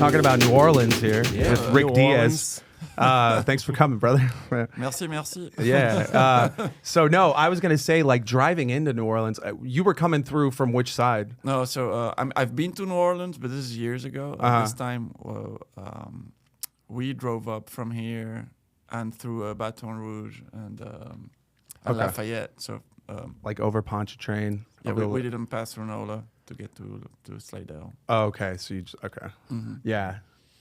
talking about New Orleans here Yeah, with Ric New Diez. Thanks for coming, brother. Merci. Yeah. So no, I was gonna say, like, driving into New Orleans, you were coming through from which side? No, so I've been to New Orleans, but this is years ago. This time, we drove up from here and through Baton Rouge and Lafayette. So Like over Pontchartrain. yeah, we didn't pass through Nola to get to Slidell. Oh, okay. So you just, okay. Mm-hmm. Yeah.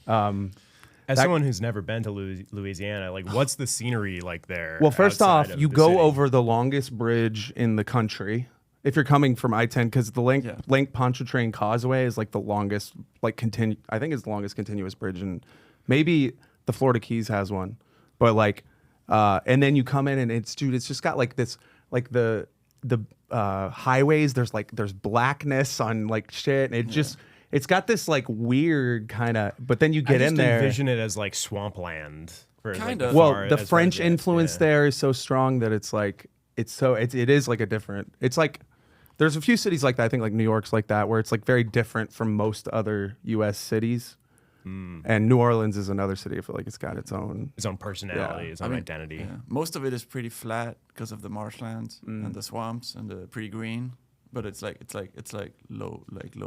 As someone who's never been to Louisiana, like, what's the scenery like there? Well, first off, outside of you the go city? over the longest bridge in the country. If you're coming from I-10, because the Lake Pontchartrain Causeway is like the longest, like I think it's the longest continuous bridge, and maybe the Florida Keys has one, but like, and then you come in and it's just got like this, like the highways. There's blackness on like shit, and it's got this like weird kind of. But then you get in there, envision it as like swampland. Kind of. Well, the French influence there is so strong that it's like it is like a different. It's like there's a few cities like that. I think like New York's like that, where it's like very different from most other U.S. cities. And New Orleans is another city. I feel like it's got its own personality, its own identity. Yeah. Most of it is pretty flat because of the marshlands and the swamps and the pretty green, but it's like low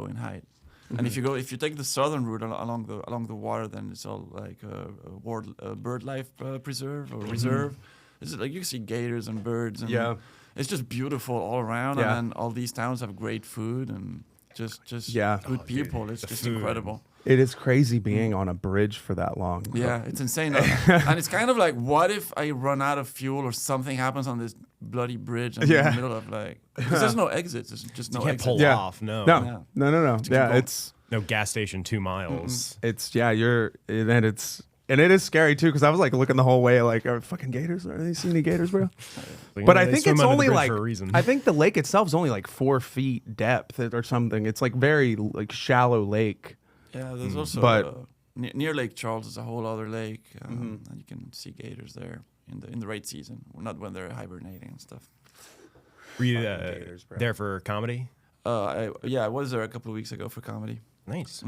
in height. And if you take the southern route along the water, then it's all like a bird life preserve or reserve. It's like you can see gators and birds, and it's just beautiful all around. Yeah. And then all these towns have great food and just good people. It's just food. incredible. It is crazy being on a bridge for that long. Yeah, it's insane. And it's kind of like, what if I run out of fuel or something happens on this bloody bridge in the middle of like, because there's no exits. There's just no You can't exits. pull off. No. No. Yeah, going. it's No gas station 2 miles. and it is scary too, because I was like looking the whole way, like, are fucking gators? Are they seeing any gators, bro? Like, But I they think swim it's under the only bridge like, for a reason. I think the lake itself is only like 4 feet depth or something. It's like very like shallow lake. Yeah, there's also But- near Lake Charles is a whole other lake, and you can see gators there in the right season, not when they're hibernating and stuff. Were you gators, bro. there for comedy? I was there a couple of weeks ago for comedy. Nice.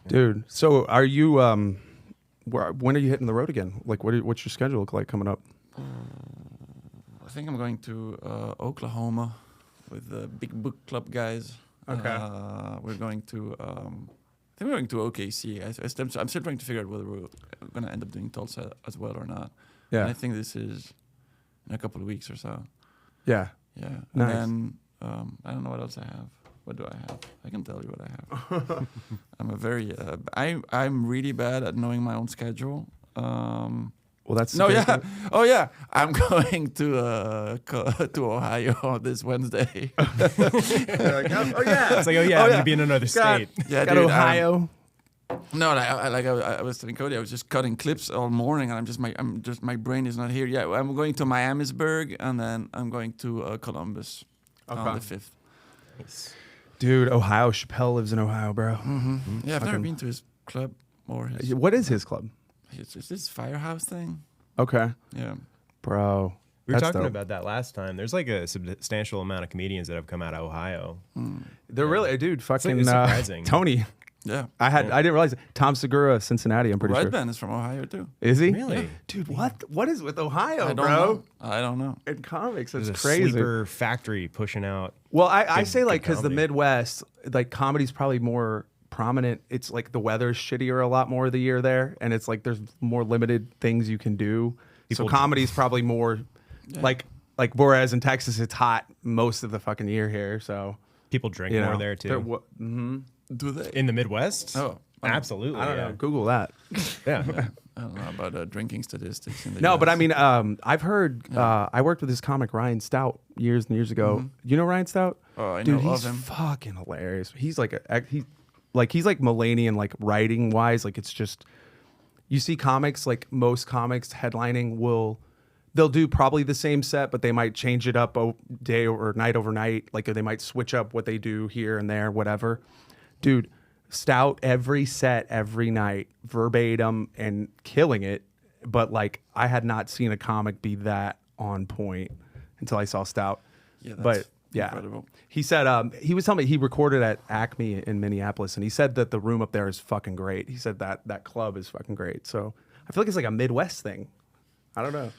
Dude, so are you when are you hitting the road again? Like, what's your schedule look like coming up? I think I'm going to Oklahoma with the Big Book Club guys. Okay. We're going to. I think we're going to OKC. I'm still trying to figure out whether we're going to end up doing Tulsa as well or not. Yeah. And I think this is in a couple of weeks or so. Yeah. Yeah. Nice. And then I don't know what else I have. What do I have? I can tell you what I have. I'm a very. I'm really bad at knowing my own schedule. Well, that's No, yeah. Oh, yeah. I'm going to Ohio this Wednesday. Like, oh yeah. It's like, I'm going to be in another state. Yeah, Got dude, Ohio. No, I was telling Cody, I was just cutting clips all morning, and my brain is not here. Yeah, I'm going to Miamisburg, and then I'm going to Columbus on the 5th. Nice. Dude, Ohio. Chappelle lives in Ohio, bro. Yeah, I've never been to his club or his. What is his club? It's this firehouse thing. Okay, Yeah. bro. We were That's talking dope. about that last time. There's like a substantial amount of comedians that have come out of Ohio. They're really, dude. Fucking it's surprising. Tony. Yeah. I didn't realize it. Tom Segura, Cincinnati. I'm pretty sure. Redman is from Ohio too. Is he? Really? Yeah. Dude, what is with Ohio, I don't bro? know. I don't know. In comics, it's There's a crazy. sleeper factory pushing out. Well, I Good- say like good because the comedy. Midwest, like comedy's probably more prominent. It's like the weather's shittier a lot more of the year there, and it's like there's more limited things you can do. People- So comedy's probably more like whereas in Texas it's hot most of the fucking year here. So People drink you know more there they're too. Do they? In the Midwest? Oh, absolutely. I don't yeah. know. Google that. Yeah. I don't know about drinking statistics. In the No, US. but I mean, I've heard. I worked with this comic Ryan Stout years and years ago. You know Ryan Stout? Oh, I Dude, know he's of him. fucking hilarious. He's like he's like Mulaney and like writing wise. Like it's just you see comics like most comics headlining they'll do probably the same set, but they might change it up day or night overnight. Like they might switch up what they do here and there, whatever. Dude, Stout every set, every night, verbatim and killing it. But like I had not seen a comic be that on point until I saw Stout. Yeah, but Yeah. Incredible. He said he was telling me he recorded at Acme in Minneapolis, and he said that the room up there is fucking great. He said that club is fucking great. So I feel like it's like a Midwest thing. I don't know.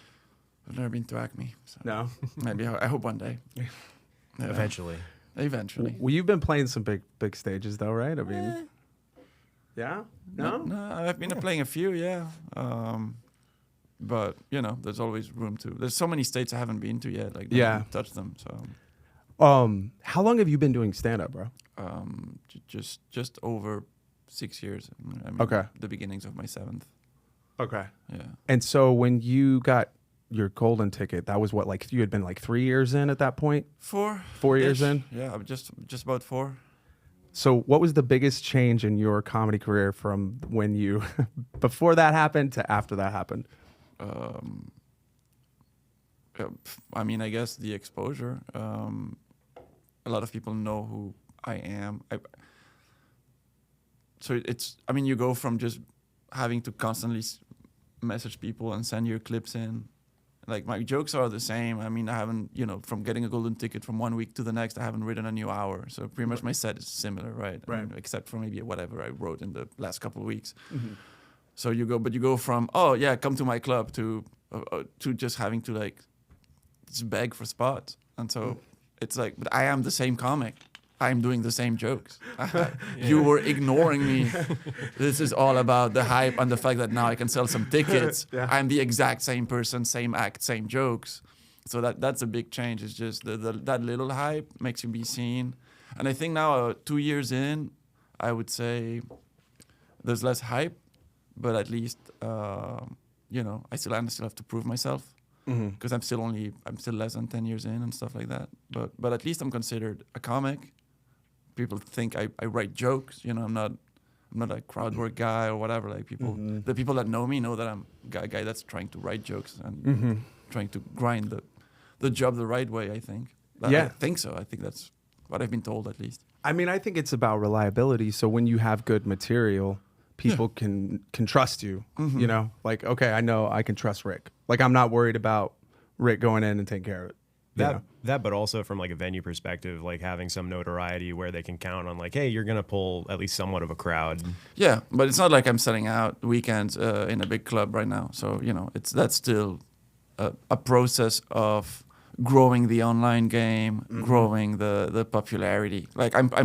I've never been to Acme. So No. maybe I hope one day. Yeah. Eventually. Eventually. Well, you've been playing some big stages though, right? I mean, yeah. No. No, I've been playing a few, yeah. But you know, there's always room to. There's so many states I haven't been to yet. Like, haven't touched them. So, how long have you been doing stand up, bro? Just over 6 years. I mean, Okay. The beginnings of my 7th. Okay. Yeah. And so when you got your golden ticket, that was what, like you had been like 3 years in at that point? 4. 4 years in? Yeah, I'm just about 4. So what was the biggest change in your comedy career from when you before that happened to after that happened? I mean, I guess the exposure. A lot of people know who I am. So it's. I mean, you go from just having to constantly message people and send your clips in. Like, my jokes are the same. I mean, I haven't, from getting a golden ticket from 1 week to the next, I haven't written a new hour. So pretty much my set is similar, right? Right. I mean, except for maybe whatever I wrote in the last couple of weeks. Mm-hmm. So you go from, oh yeah, come to my club to just having to like just beg for spots. And so it's like, but I am the same comic. I'm doing the same jokes. You were ignoring me. This is all about the hype and the fact that now I can sell some tickets. Yeah. I'm the exact same person, same act, same jokes. So that's a big change. It's just that little hype makes you be seen. And I think now, 2 years in, I would say there's less hype, but at least I still have to prove myself. Because I'm still less than 10 years in and stuff like that. But at least I'm considered a comic. People think I write jokes. I'm not a crowd work guy or whatever. Like the people that know me know that I'm a guy that's trying to write jokes and trying to grind the job the right way. I think. I think so. I think that's what I've been told, at least. I mean, I think it's about reliability. So when you have good material, people can trust you. Like, okay, I know I can trust Rick. Like, I'm not worried about Rick going in and taking care of it. That, but also from like a venue perspective, like having some notoriety where they can count on, like, hey, you're gonna pull at least somewhat of a crowd. Yeah, but it's not like I'm selling out weekends in a big club right now. So that's still a process of growing the online game, growing the popularity. Like I'm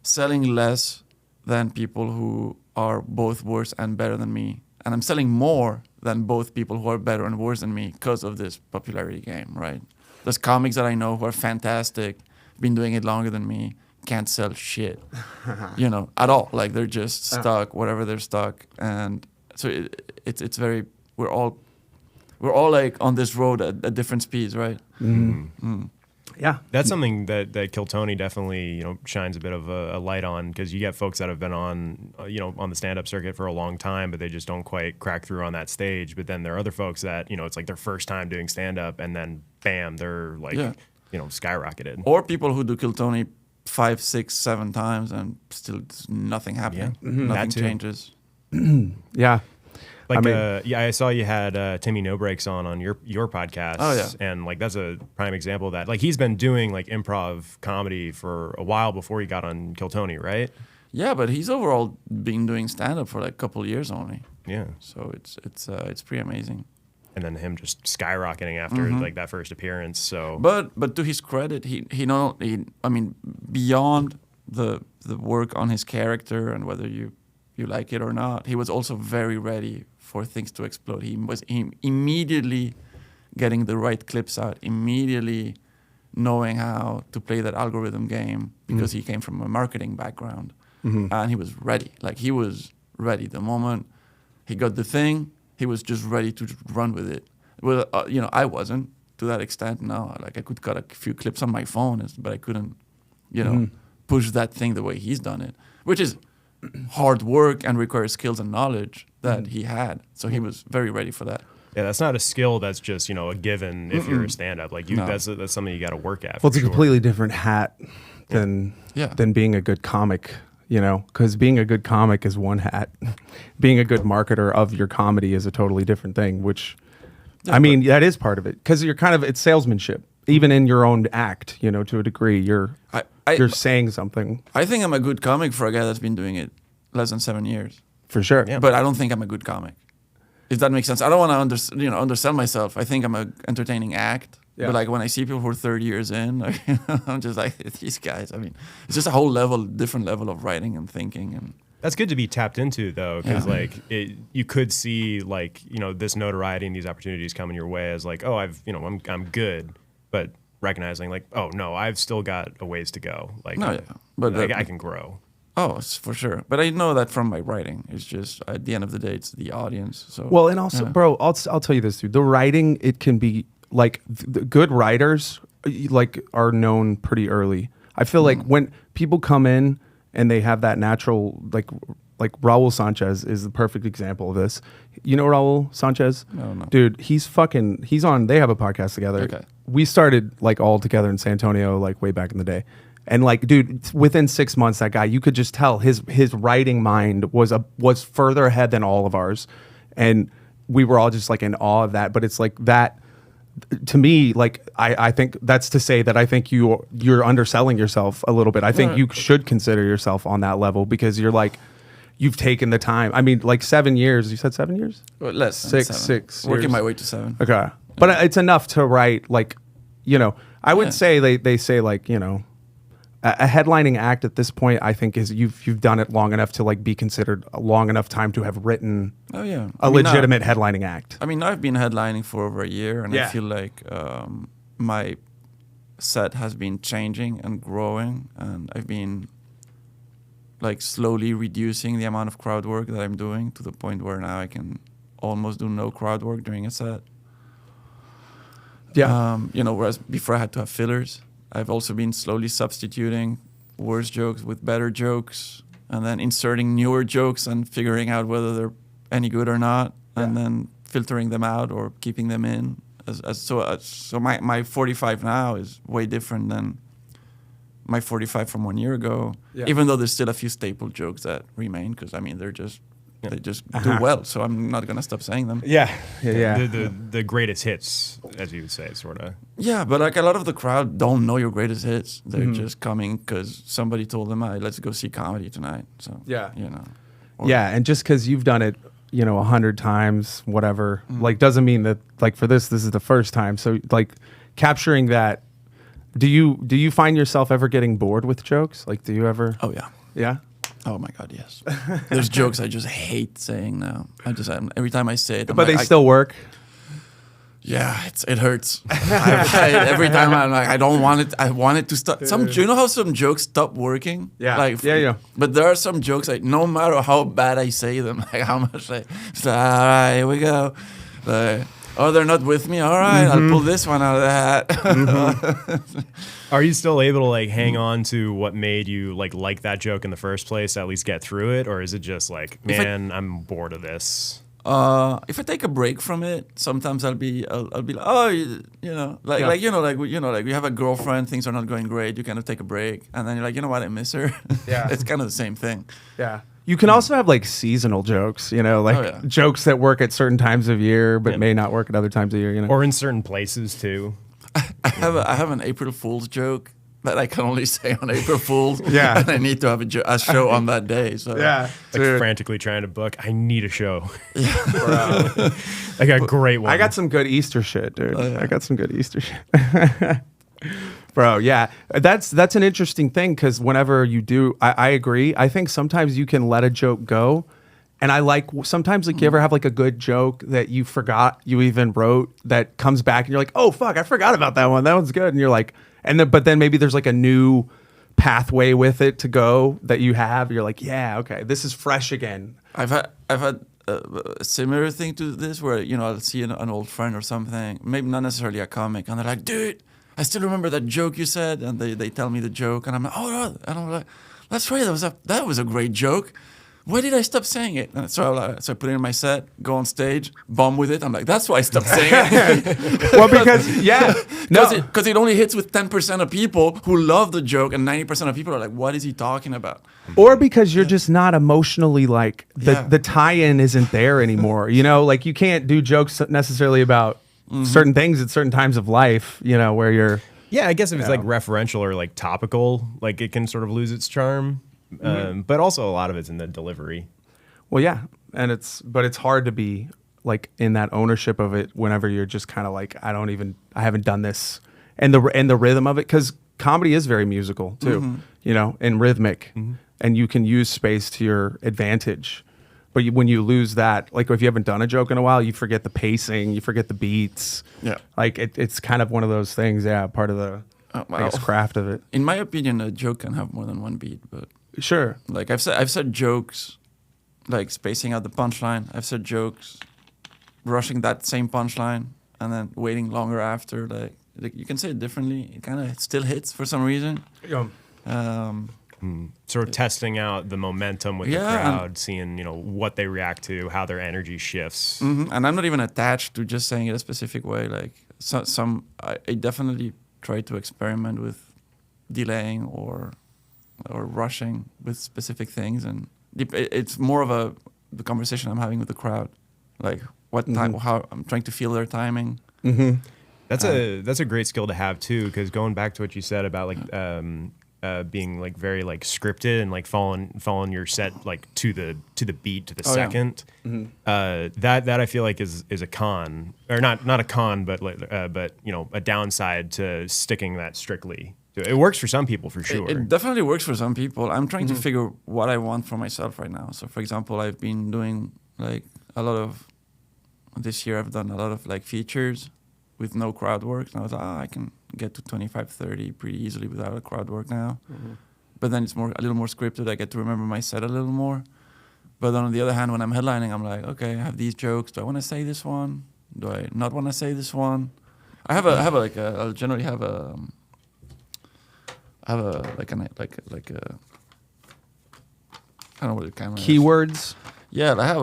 selling less than people who are both worse and better than me, and I'm selling more than both people who are better and worse than me because of this popularity game, right? There's comics that I know who are fantastic, been doing it longer than me, can't sell shit, at all. Like, they're just stuck, whatever they're stuck. And so it's very, we're all like on this road at different speeds, right? Yeah, that's something that Kill Tony definitely shines a bit of a light on, because you get folks that have been on on the stand-up circuit for a long time, but they just don't quite crack through on that stage. But then there are other folks that it's like their first time doing stand-up, and then bam, they're like skyrocketed. Or people who do Kill Tony 5, 6, 7 times and still nothing happening, nothing changes. Yeah. Like, I saw you had Timmy No Breaks on your podcast. Oh, yeah. And like, that's a prime example of that. Like, he's been doing like improv comedy for a while before he got on Kill Tony, right? Yeah, but he's overall been doing stand-up for like a couple of years only. Yeah. So it's pretty amazing. And then him just skyrocketing after like that first appearance. So, but to his credit, he beyond the work on his character and whether you like it or not, he was also very ready for things to explode. He was immediately getting the right clips out, immediately knowing how to play that algorithm game, because he came from a marketing background, and he was ready. Like, he was ready. The moment he got the thing, he was just ready to run with it. Well, I wasn't to that extent. No, like, I could cut a few clips on my phone, but I couldn't, push that thing the way he's done it, which is hard work and requires skills and knowledge that he had. So he was very ready for that. Yeah, that's not a skill that's just, a given if you're a stand-up. Like, that's something you got to work at. Well, it's a completely different hat than being a good comic, because being a good comic is one hat. Being a good marketer of your comedy is a totally different thing, which, I mean, that is part of it, because you're it's salesmanship. even in your own act, you know, to a degree, you're saying something. I think I'm a good comic for a guy that's been doing it less than 7 years. For sure. Yeah. But I don't think I'm a good comic. If that makes sense. I don't want to undersell myself. I think I'm an entertaining act. Yeah. But like when I see people who are 30 years in, like, I'm just like, these guys. I mean, it's just a whole different level of writing and thinking. And That's good to be tapped into, though, because you could see like, you know, this notoriety and these opportunities coming your way as like, oh, I'm good, but recognizing like, oh no, I've still got a ways to go. Like, but I can grow. Oh, for sure. But I know that from my writing. It's just at the end of the day, it's the audience. So well, and also, bro, I'll tell you this, dude. The writing, it can be like the good writers like are known pretty early. I feel like when people come in and they have that natural like Raul Sanchez is the perfect example of this. You know Raul Sanchez? No. Dude, he's on. They have a podcast together. Okay. We started like all together in San Antonio like way back in the day. And like, dude, within 6 months, that guy, you could just tell his writing mind was further ahead than all of ours, and we were all just like in awe of that. But it's like that, to me, like I think that's to say that I think you're underselling yourself a little bit. I think you should consider yourself on that level because you're like, you've taken the time. I mean, like 7 years. You said 7 years? Well, less than 6 Working years. my way to 7. Okay, but it's enough to write like, you know, I would say they say like, you know. A headlining act at this point, I think, is you've done it long enough to like be considered a long enough time to have written a legitimate headlining act. I mean, I've been headlining for over a year, and I feel like my set has been changing and growing, and I've been like slowly reducing the amount of crowd work that I'm doing to the point where now I can almost do no crowd work during a set. Yeah, you know, whereas before I had to have fillers. I've also been slowly substituting worse jokes with better jokes and then inserting newer jokes and figuring out whether they're any good or not and then filtering them out or keeping them in. So my 45 now is way different than my 45 from 1 year ago, even though there's still a few staple jokes that remain because, I mean, they just do well, so I'm not gonna stop saying them. The greatest hits, as you would say, sort of. Yeah, but like a lot of the crowd don't know your greatest hits. They're just coming because somebody told them, "Hey, let's go see comedy tonight." So you know. And just because you've done it, you know, 100 times, whatever, like doesn't mean that like for this is the first time. So like capturing that. Do you find yourself ever getting bored with jokes? Like, do you ever? Oh yeah. Yeah. Oh my God, yes. There's jokes I just hate saying now. Every time I say it, but like, they still work. Yeah, it hurts. Every time I'm like, I don't want it. I want it to stop. You know how some jokes stop working? Yeah. Like, But there are some jokes like no matter how bad I say them, like how much it's like, all right, here we go. Like, oh, they're not with me. All right, I'll pull this one out of the hat. Are you still able to like hang on to what made you like that joke in the first place? At least get through it, or is it just like, man, I'm bored of this? If I take a break from it, sometimes I'll be like, oh, you know, like you have a girlfriend, things are not going great. You kind of take a break, and then you're like, you know what, I miss her. Yeah, it's kind of the same thing. Yeah. You can also have like seasonal jokes, you know, like jokes that work at certain times of year, but may not work at other times of year, you know, or in certain places too. I have an April Fool's joke that I can only say on April Fool's. Yeah. And I need to have a show on that day. So yeah, like frantically trying to book. I need a show. Yeah. I got a great one. I got some good Easter shit, dude. Oh, yeah. I got some good Easter shit. Bro, yeah. That's an interesting thing because whenever you do, I agree. I think sometimes you can let a joke go. And I like sometimes like you ever have like a good joke that you forgot you even wrote that comes back and you're like, oh fuck, I forgot about that one. That one's good. And you're like, but then maybe there's like a new pathway with it to go that you have. You're like, yeah, okay, this is fresh again. I've had a similar thing to this where, you know, I'll see an old friend or something, maybe not necessarily a comic, and they're like, dude, I still remember that joke you said, and they tell me the joke, and I'm like, oh no, and I'm like, that's right, that was a great joke. Why did I stop saying it? And so I put it in my set, go on stage, bomb with it. I'm like, that's why I stopped saying it. Well, because because it only hits with 10% of people who love the joke, and 90% of people are like, what is he talking about? Or because you're just not emotionally like the tie-in isn't there anymore. You know, like you can't do jokes necessarily about certain things at certain times of life, you know, where you're. Yeah, I guess if it's like referential or like topical, like it can sort of lose its charm. But also a lot of it's in the delivery. Well, yeah, and it's hard to be like in that ownership of it whenever you're just kind of like I haven't done this, and the rhythm of it, because comedy is very musical too, you know, and rhythmic, and you can use space to your advantage. But when you lose that, like if you haven't done a joke in a while, you forget the pacing, you forget the beats. Yeah, like it's kind of one of those things. Yeah, part of the I guess, craft of it. In my opinion, a joke can have more than one beat, but sure. Like I've said jokes, like spacing out the punchline. I've said jokes, rushing that same punchline, and then waiting longer after. Like you can say it differently. It kind of still hits for some reason. Yeah. Sort of testing out the momentum with the crowd, seeing, you know, what they react to, how their energy shifts. And I'm not even attached to just saying it a specific way. Like I definitely try to experiment with delaying or rushing with specific things, and it's more of the conversation I'm having with the crowd, like what time, how I'm trying to feel their timing. That's a great skill to have too, because going back to what you said about like being like very like scripted and like following your set like to the beat, to the second. That I feel like is a con, or not a con, but you know, a downside to sticking that strictly. It works for some people for sure. It definitely works for some people. I'm trying to figure what I want for myself right now. So for example, I've been doing like a lot of this year. I've done a lot of like features with no crowd work, and I was like, I can get to 25, 30 pretty easily without a crowd work now. But then it's a little more scripted. I get to remember my set a little more. But on the other hand, when I'm headlining, I'm like, okay, I have these jokes. Do I want to say this one? Do I not want to say this one? I'll generally have a I don't know what it kind of Keywords. Yeah, I have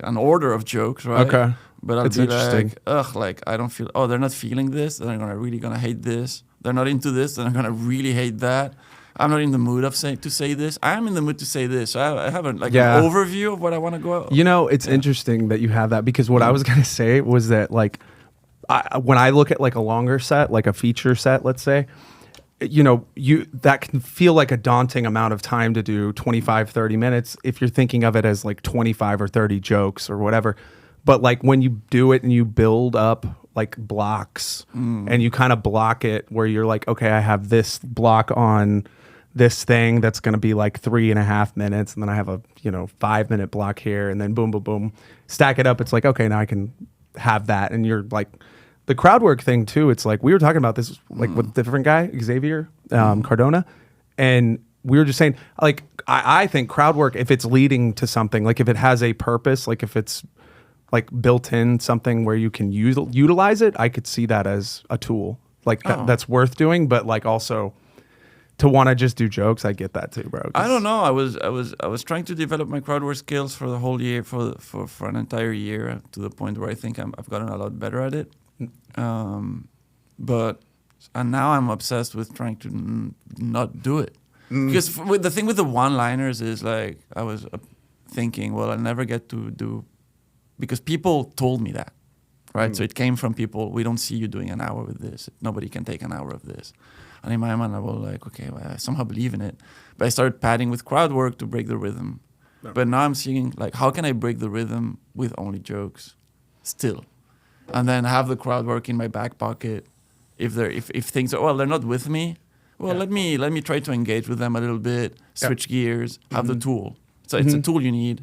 an order of jokes, right? Okay. But I'll It's be interesting. like, I don't feel. Oh, they're not feeling this. Then they're really gonna hate this. They're not into this. Then I'm gonna really hate that. I'm not in the mood to say this. I'm in the mood to say this. So I have an overview of what I want to go out. You know, it's interesting that you have that, because what I was gonna say was that like, when I look at like a longer set, like a feature set, let's say, you know, that can feel like a daunting amount of time to do 25, 30 minutes if you're thinking of it as like 25 or 30 jokes or whatever. But like when you do it and you build up like blocks and you kind of block it where you're like, okay, I have this block on this thing that's going to be like 3.5 minutes. And then I have a, 5-minute block here, and then boom, boom, boom, stack it up. It's like, okay, now I can have that. And you're like, the crowd work thing too. It's like, we were talking about this like with a different guy, Xavier Cardona. And we were just saying, like, I think crowd work, if it's leading to something, like if it has a purpose, like if it's like built in something where you can utilize it, I could see that as a tool. Like that's worth doing, but like also to want to just do jokes, I get that too, bro. I don't know. I was trying to develop my crowd work skills for the whole year, for an entire year, to the point where I think I've gotten a lot better at it. But now I'm obsessed with trying to not do it. Because the thing with the one-liners is like, I was thinking, well, I never get to do, because people told me that, right? So it came from people. We don't see you doing an hour with this. Nobody can take an hour of this. And in my mind, I was like, okay, well, I somehow believe in it. But I started padding with crowd work to break the rhythm. Yeah. But now I'm seeing, like, how can I break the rhythm with only jokes still? And then have the crowd work in my back pocket. If things are, well, they're not with me, well, let me try to engage with them a little bit, switch gears, have the tool. So it's a tool you need.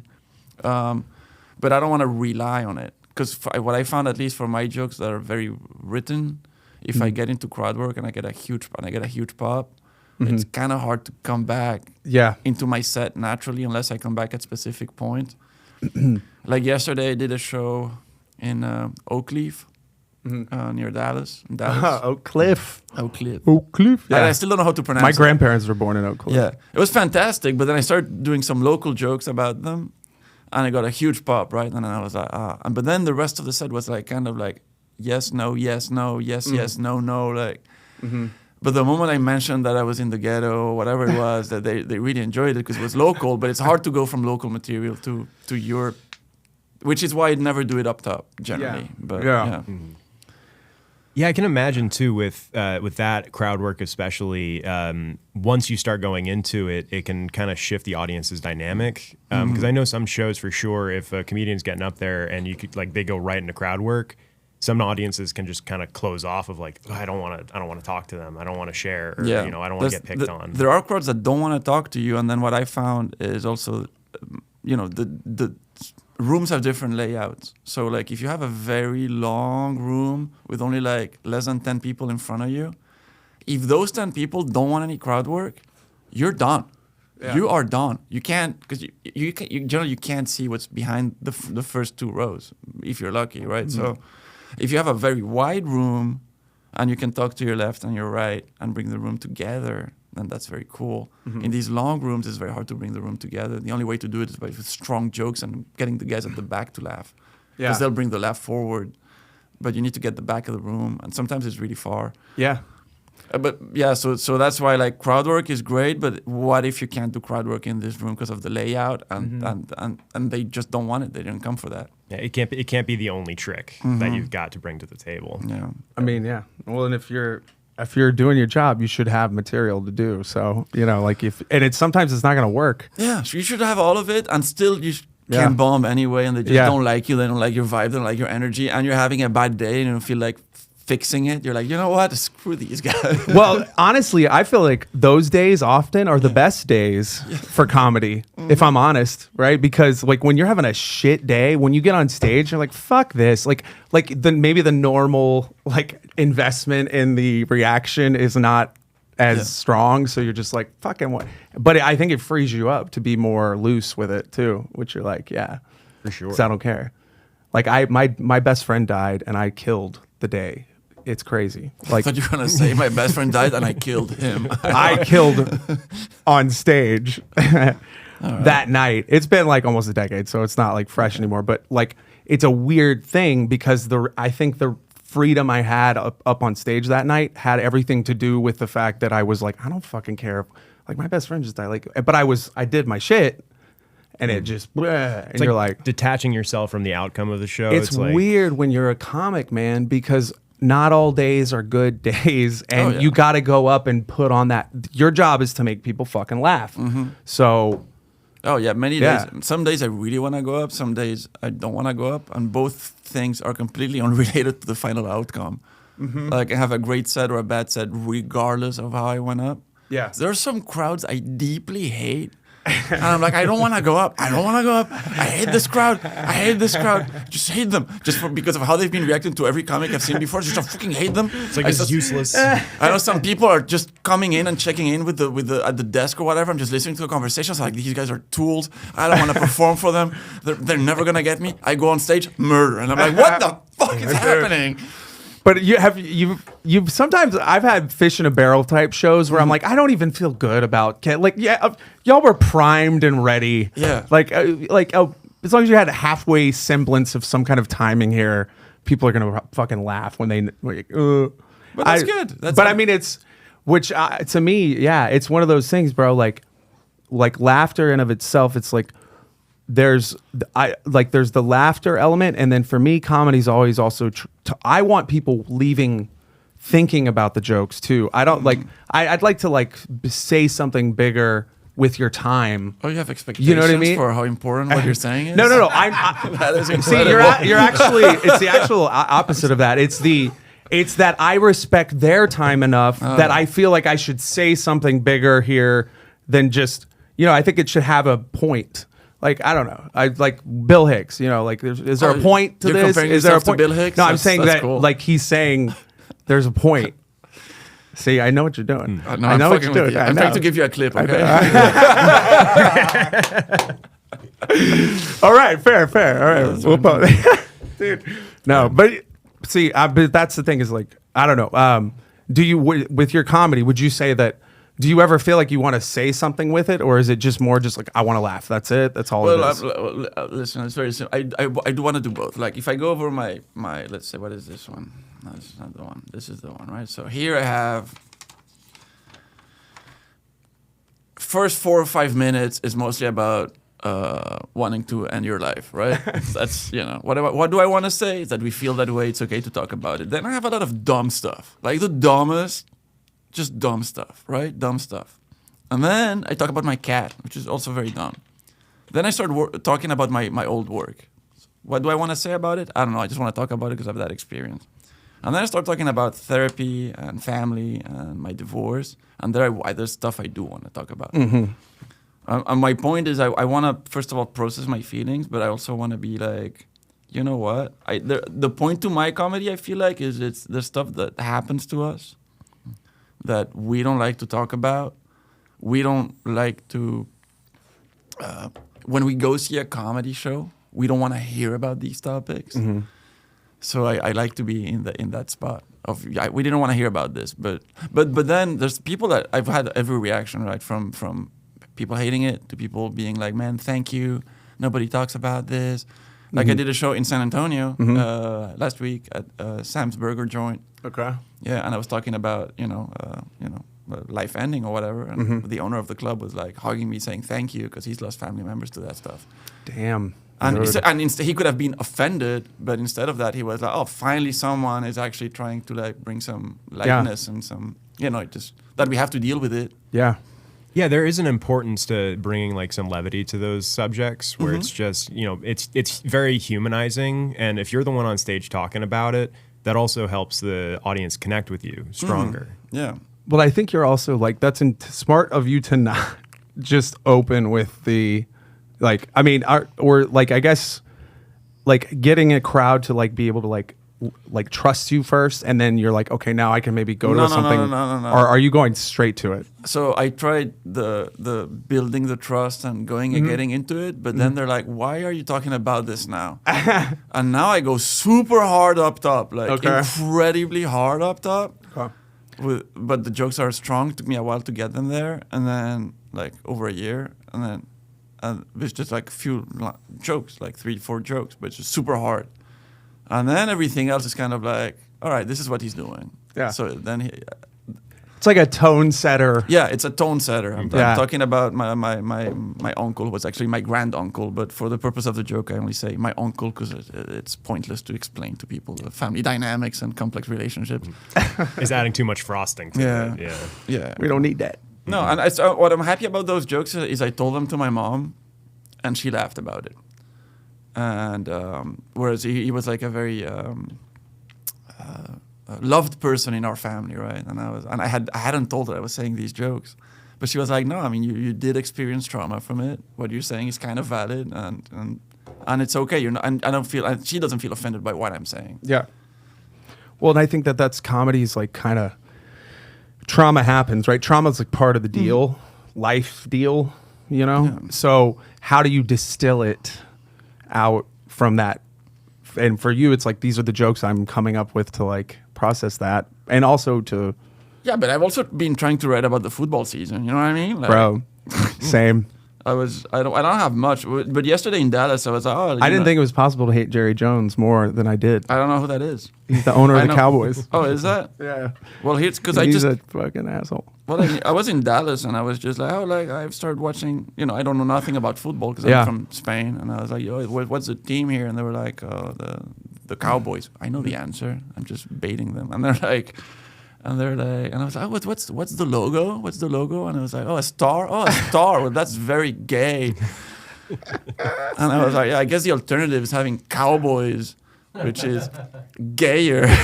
But I don't want to rely on it. Because what I found, at least for my jokes that are very written, if I get into crowd work and I get a huge pop, it's kind of hard to come back into my set naturally unless I come back at specific point. Like yesterday, I did a show in Oak Cliff, near Dallas. Oak Cliff. Yeah. I still don't know how to pronounce it. My grandparents were born in Oak Cliff. Yeah, it was fantastic. But then I started doing some local jokes about them, and I got a huge pop, right? And then I was like, But then the rest of the set was like kind of like, yes, no, yes, no, yes, yes, no, no, like. But the moment I mentioned that I was in the ghetto, or whatever it was, that they really enjoyed it because it was local. But it's hard to go from local material to your which is why I'd never do it up top generally. But yeah. Yeah, I can imagine too with that crowd work, especially once you start going into it, it can kind of shift the audience's dynamic. Because I know some shows for sure, if a comedian's getting up there and you could like they go right into crowd work, some audiences can just kind of close off of like, oh, I don't want to talk to them, I don't want to share, or I don't want to get picked on. There are crowds that don't want to talk to you, and then what I found is also, the rooms have different layouts. So like if you have a very long room with only like less than 10 people in front of you, if those 10 people don't want any crowd work, you're done. Yeah. You are done. You can't, because you generally can't see what's behind the first 2 rows if you're lucky, right? So if you have a very wide room and you can talk to your left and your right and bring the room together, then that's very cool. In these long rooms, it's very hard to bring the room together. The only way to do it is by with strong jokes and getting the guys at the back to laugh. Because they'll bring the laugh forward. But you need to get the back of the room, and sometimes it's really far. Yeah. So that's why like crowd work is great, but what if you can't do crowd work in this room because of the layout and they just don't want it? They didn't come for that. Yeah, it can't be the only trick that you've got to bring to the table. Yeah. I mean, yeah. Well, and if you're doing your job, you should have material to do. So, like sometimes it's not going to work. Yeah, so you should have all of it, and still you can bomb anyway, and they just don't like you, they don't like your vibe, they don't like your energy, and you're having a bad day and you don't feel like fixing it. You're like, you know what? Screw these guys. Well, honestly, I feel like those days often are the best days for comedy, if I'm honest, right? Because like when you're having a shit day, when you get on stage, you're like, fuck this. Like maybe the normal like investment in the reaction is not as strong. So you're just like, fucking what? But I think it frees you up to be more loose with it too, which you're like, yeah, for sure. 'Cause I don't care. Like my best friend died and I killed the day. It's crazy. Like I thought you were gonna say my best friend died and I killed him. I killed on stage that night. It's been like almost a decade, so it's not like fresh anymore. But like it's a weird thing because I think the freedom I had up on stage that night had everything to do with the fact that I was like, I don't fucking care. Like my best friend just died. Like, but I did my shit. And it just, and you're like detaching yourself from the outcome of the show. It's like, weird when you're a comic, man, because not all days are good days, and you got to go up and put on that. Your job is to make people fucking laugh. So, many days. Some days I really want to go up. Some days I don't want to go up, and both things are completely unrelated to the final outcome. Like I have a great set or a bad set, regardless of how I went up. Yeah, there are some crowds I deeply hate. And I'm like, I don't want to go up. I don't want to go up. I hate this crowd. I hate this crowd. Just hate them. Because of how they've been reacting to every comic I've seen before. Just I fucking hate them. It's like it's useless. I know some people are just coming in and checking in with the at the desk or whatever. I'm just listening to the conversations. Like these guys are tools. I don't want to perform for them. They're never gonna get me. I go on stage, murder, and I'm like, what the fuck is happening? But you've sometimes I've had fish in a barrel type shows where I'm like, I don't even feel good about y'all were primed and ready. Yeah. Like as long as you had a halfway semblance of some kind of timing here, people are gonna fucking laugh when they. But that's good. I mean, it's to me, it's one of those things, bro. Like laughter in of itself, it's like. There's the laughter element, and then for me, comedy's always also. I want people leaving, thinking about the jokes too. I don't like. I'd like to say something bigger with your time. Oh, you have expectations. You know what I mean? For how important what you're saying is. No. That is incredible. See, you're actually. It's the actual opposite of that. It's that I respect their time enough that I feel like I should say something bigger here than just. I think it should have a point. Like, I don't know. I like Bill Hicks, like is there a point to this? Is there a point? To Bill Hicks? No, I'm saying that cool. like he's saying there's a point. See, I know what you're doing. No, I know what you're doing. I'm trying to give you a clip, okay? All right, fair. All right. Dude. No, but see, but that's the thing is like, I don't know. Do you, with your comedy, would you say that do you ever feel like you want to say something with it, or is it just more just like I want to laugh? That's it. That's all it is. Listen, it's very simple. I do want to do both. Like if I go over my let's say, what is this one? No, this is not the one. This is the one, right? So here I have first 4 or 5 minutes is mostly about wanting to end your life, right? That's, you know, what do I want to say? Is that we feel that way, it's okay to talk about it. Then I have a lot of dumb stuff, like the dumbest, just dumb stuff, right? Dumb stuff. And then I talk about my cat, which is also very dumb. Then I start talking about my old work. What do I want to say about it? I don't know. I just want to talk about it because I have that experience. And then I start talking about therapy and family and my divorce. And there's stuff I do want to talk about. Mm-hmm. And my point is, I want to, first of all, process my feelings, but I also want to be like, you know what? The point to my comedy, I feel like, is it's the stuff that happens to us that we don't like to talk about. We don't like to, when we go see a comedy show, we don't want to hear about these topics. Mm-hmm. So I like to be in that spot of, we didn't want to hear about this, but then there's people that I've had every reaction, right, from people hating it to people being like, man, thank you. Nobody talks about this. Like, I did a show in San Antonio last week at Sam's Burger Joint. Okay. Yeah, and I was talking about, life ending or whatever. And the owner of the club was like hugging me saying thank you because he's lost family members to that stuff. Damn. And he could have been offended, but instead of that, he was like, oh, finally someone is actually trying to like bring some lightness and some, just that we have to deal with it. Yeah. Yeah, there is an importance to bringing like some levity to those subjects where it's just, it's very humanizing. And if you're the one on stage talking about it, that also helps the audience connect with you stronger. Yeah. But I think you're also like, that's smart of you to not just open with the, like, I mean, I guess, like getting a crowd to like be able to like trust you first, and then you're like, okay, now I can maybe go to something. No. Or are you going straight to it? So I tried the building the trust and going and getting into it, but then they're like, why are you talking about this now? And now I go super hard up top, like incredibly hard up top. Okay. But the jokes are strong. It took me a while to get them there, and then like over a year, and it's just like a few jokes, like 3-4 jokes, but it's just super hard. And then everything else is kind of like, all right, this is what he's doing. Yeah. So then it's like a tone setter. Yeah, it's a tone setter. I'm talking about my uncle, who was actually my granduncle, but for the purpose of the joke, I only say my uncle because it's pointless to explain to people the family dynamics and complex relationships. It's adding too much frosting to it. Yeah. We don't need that. No, and what I'm happy about those jokes is I told them to my mom, and she laughed about it. And whereas he was like a very loved person in our family, right? And I hadn't told her I was saying these jokes, but she was like, "No, I mean you did experience trauma from it. What you're saying is kind of valid, and it's okay. You're not. And I don't feel. And she doesn't feel offended by what I'm saying. Yeah. Well, and I think that's comedy's like kind of trauma happens, right? Trauma's like part of the deal, life deal, Yeah. So how do you distill it out from that? And for you, it's like, these are the jokes I'm coming up with to like process that, and also to. Yeah, but I've also been trying to write about the football season. You know what I mean? Like, bro, same. I don't have much, but yesterday in Dallas, I was like, I didn't think it was possible to hate Jerry Jones more than I did. I don't know who that is. He's the owner of the Cowboys. Oh, is that? Yeah. Well, he's a fucking asshole. Well, I was in Dallas, and I was just like, I've started watching. I don't know nothing about football because I'm from Spain, and I was like, what's the team here? And they were like, the Cowboys. I know the answer. I'm just baiting them, and they're like. And I was like, what's the logo? What's the logo? And I was like, a star? Oh, a star. Well, that's very gay. And I was like, I guess the alternative is having Cowboys, which is gayer. And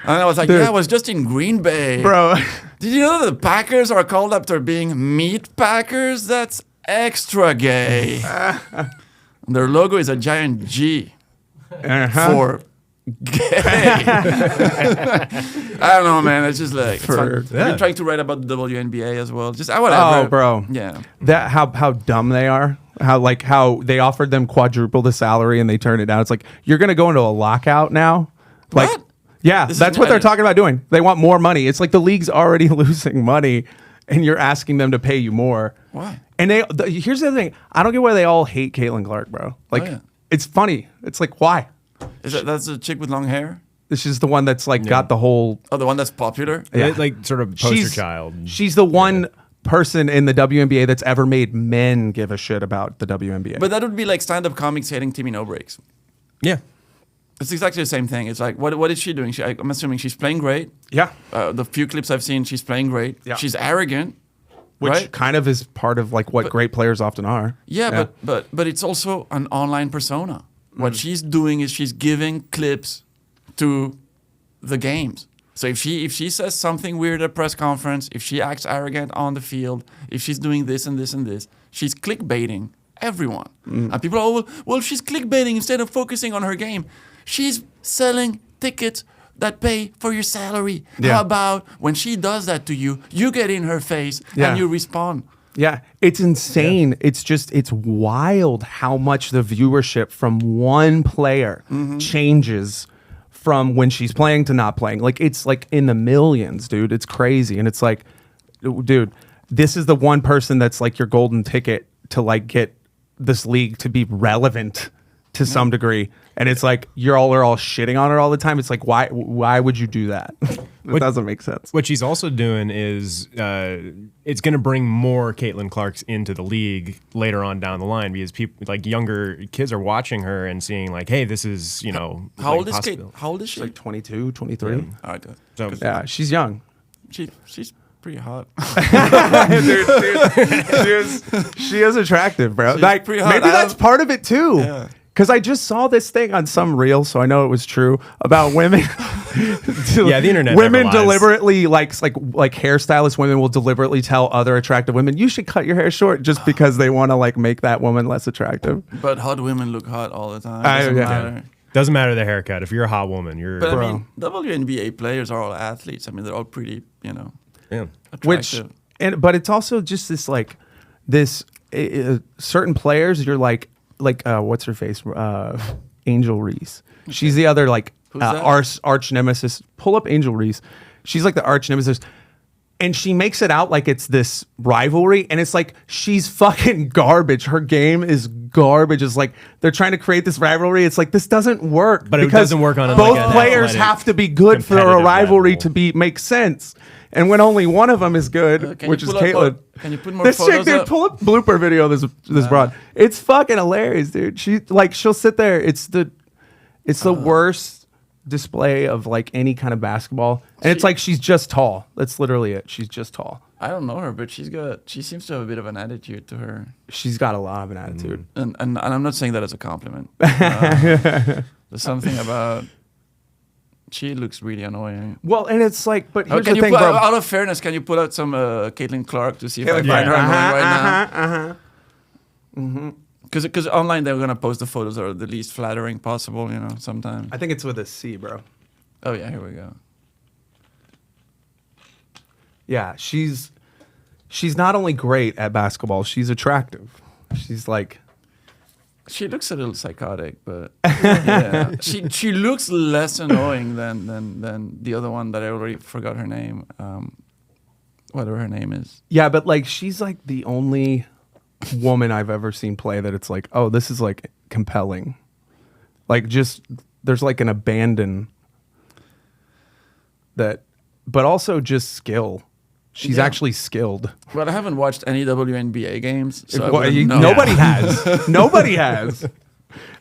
I was like, dude, I was just in Green Bay. Bro. Did you know that the Packers are called after being meat packers? That's extra gay. Their logo is a giant G for gay. I don't know, man. It's just like I've been trying to write about the WNBA as well. Just whatever. Oh, bro. Yeah. That how dumb they are. How they offered them quadruple the salary and they turned it down. It's like, you're gonna go into a lockout now. Like, what? Yeah, that's what they're talking about doing. They want more money. It's like the league's already losing money, and you're asking them to pay you more. Why? And here's the other thing. I don't get why they all hate Caitlin Clark, bro. Like, it's funny. It's like, why? That's the chick with long hair? This is the one that's like got the whole. Oh, the one that's popular? Yeah. Like sort of poster child. She's the one person in the WNBA that's ever made men give a shit about the WNBA. But that would be like stand-up comics hating Timmy No Breaks. Yeah. It's exactly the same thing. It's like, what is she doing? I'm assuming she's playing great. Yeah. The few clips I've seen, she's playing great. Yeah. She's arrogant. Which right? kind of is part of like what great players often are. Yeah, but it's also an online persona. What she's doing is she's giving clips to the games. So if she says something weird at a press conference, if she acts arrogant on the field, if she's doing this and this and this, she's clickbaiting everyone. And people are, well, she's clickbaiting instead of focusing on her game. She's selling tickets that pay for your salary. Yeah. How about when she does that to you, you get in her face and you respond. Yeah, it's insane. Yeah. It's wild how much the viewership from one player changes from when she's playing to not playing. Like, it's like in the millions, dude. It's crazy. And it's like, dude, this is the one person that's like your golden ticket to like get this league to be relevant to some degree. And it's like you're all shitting on her all the time. It's like, why would you do that? It doesn't make sense. What she's also doing is it's going to bring more Caitlin Clarks into the league later on down the line, because people like younger kids are watching her and seeing like, hey, this is, you know, how old is Kate? How old is she? Like 22, 23. Yeah. All right, good. So yeah, she's young. She's pretty hot. dude, she is attractive, bro. She's like, pretty hot. Maybe that's part of it too. Yeah. Because I just saw this thing on some reel, so I know it was true, about women. Yeah, the internet. Women never lies. deliberately, like hairstylist women will deliberately tell other attractive women, you should cut your hair short, just because they want to like make that woman less attractive. But hot women look hot all the time. Doesn't matter the haircut. If you're a hot woman, you're. But I mean, WNBA players are all athletes. I mean, they're all pretty, you know, attractive. But it's also just this like this certain players. You're like what's her face? Angel Reese. Okay. She's the other like arch nemesis. Pull up Angel Reese. She's like the arch nemesis. And she makes it out like it's this rivalry, and it's like she's fucking garbage. Her game is garbage. It's like they're trying to create this rivalry. It's like this doesn't work, but it doesn't work on both players have to be good for a rivalry to make sense. And when only one of them is good, which is Caitlin. Can you put more photos dude, pull up blooper video of this broad. It's fucking hilarious, dude. She'll sit there. It's the worst display of like any kind of basketball, and it's like she's just tall. That's literally it. She's just tall. I don't know her, but she seems to have a bit of an attitude to her. She's got a lot of an attitude, and I'm not saying that as a compliment. There's something about she looks really annoying. Well, and it's like, but here's the thing, bro. Out of fairness, can you put out some Caitlin Clark to see if I find her annoying right now? Because online they're gonna post the photos that are the least flattering possible, you know. Sometimes I think it's with a C, bro. Oh yeah, here we go. Yeah, she's not only great at basketball, she's attractive. She's like, she looks a little psychotic, but yeah, she looks less annoying than the other one that I already forgot her name. Whatever her name is. Yeah, but like she's like the only woman I've ever seen play that it's like, oh, this is like compelling. Like just there's like an abandon that, but also just skill. She's actually skilled. But I haven't watched any WNBA games, so nobody has. Nobody has.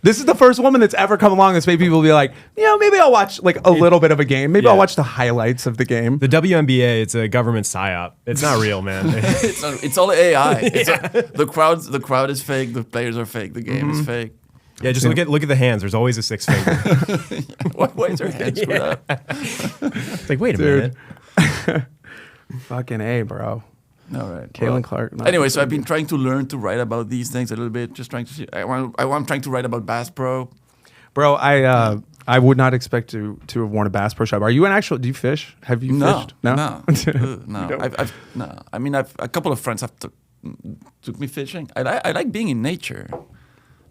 This is the first woman that's ever come along that's made people be like, you know, maybe I'll watch like a little bit of a game. Maybe I'll watch the highlights of the game. The WNBA, it's a government psyop. It's not real, man. it's all AI. The crowd is fake. The players are fake. The game is fake. Yeah, just look at the hands. There's always a six finger. Why is her hand screwed up? It's like, wait a minute. Fucking A, bro. All right, Caitlin Clark. Anyway, so I've been trying to learn to write about these things a little bit. Just trying to see. I'm trying to write about Bass Pro. Bro, I would not expect to have worn a Bass Pro shop. Are you an actual? Do you fish? Have you fished? No. No. No. I mean, a couple of friends took me fishing. I like being in nature,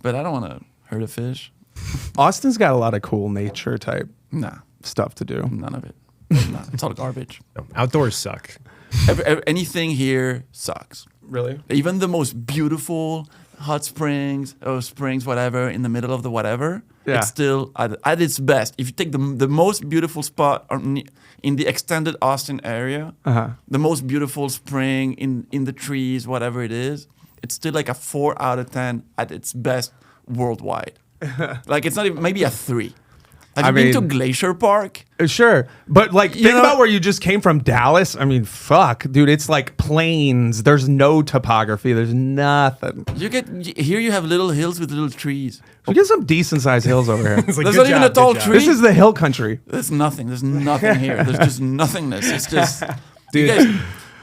but I don't want to hurt a fish. Austin's got a lot of cool nature type stuff to do. None of it. No, it's all garbage. No, outdoors suck. Anything here sucks. Really? Even the most beautiful hot springs or springs, whatever, in the middle of the whatever, Yeah. it's still at its best. If you take the most beautiful spot in the extended Austin area, the most beautiful spring in the trees, whatever it is, it's still like a 4 out of 10 at its best worldwide. Like it's not even maybe a 3. Have you been to Glacier Park? Sure. But like, think about where you just came from, Dallas. I mean, fuck, dude, it's like plains. There's no topography. There's nothing. Here you have little hills with little trees. We get some decent sized hills over here. It's like, There's good not even job, a tall good job. tree. This is the hill country. There's nothing. There's nothing here. There's just nothingness. It's just, Dude, you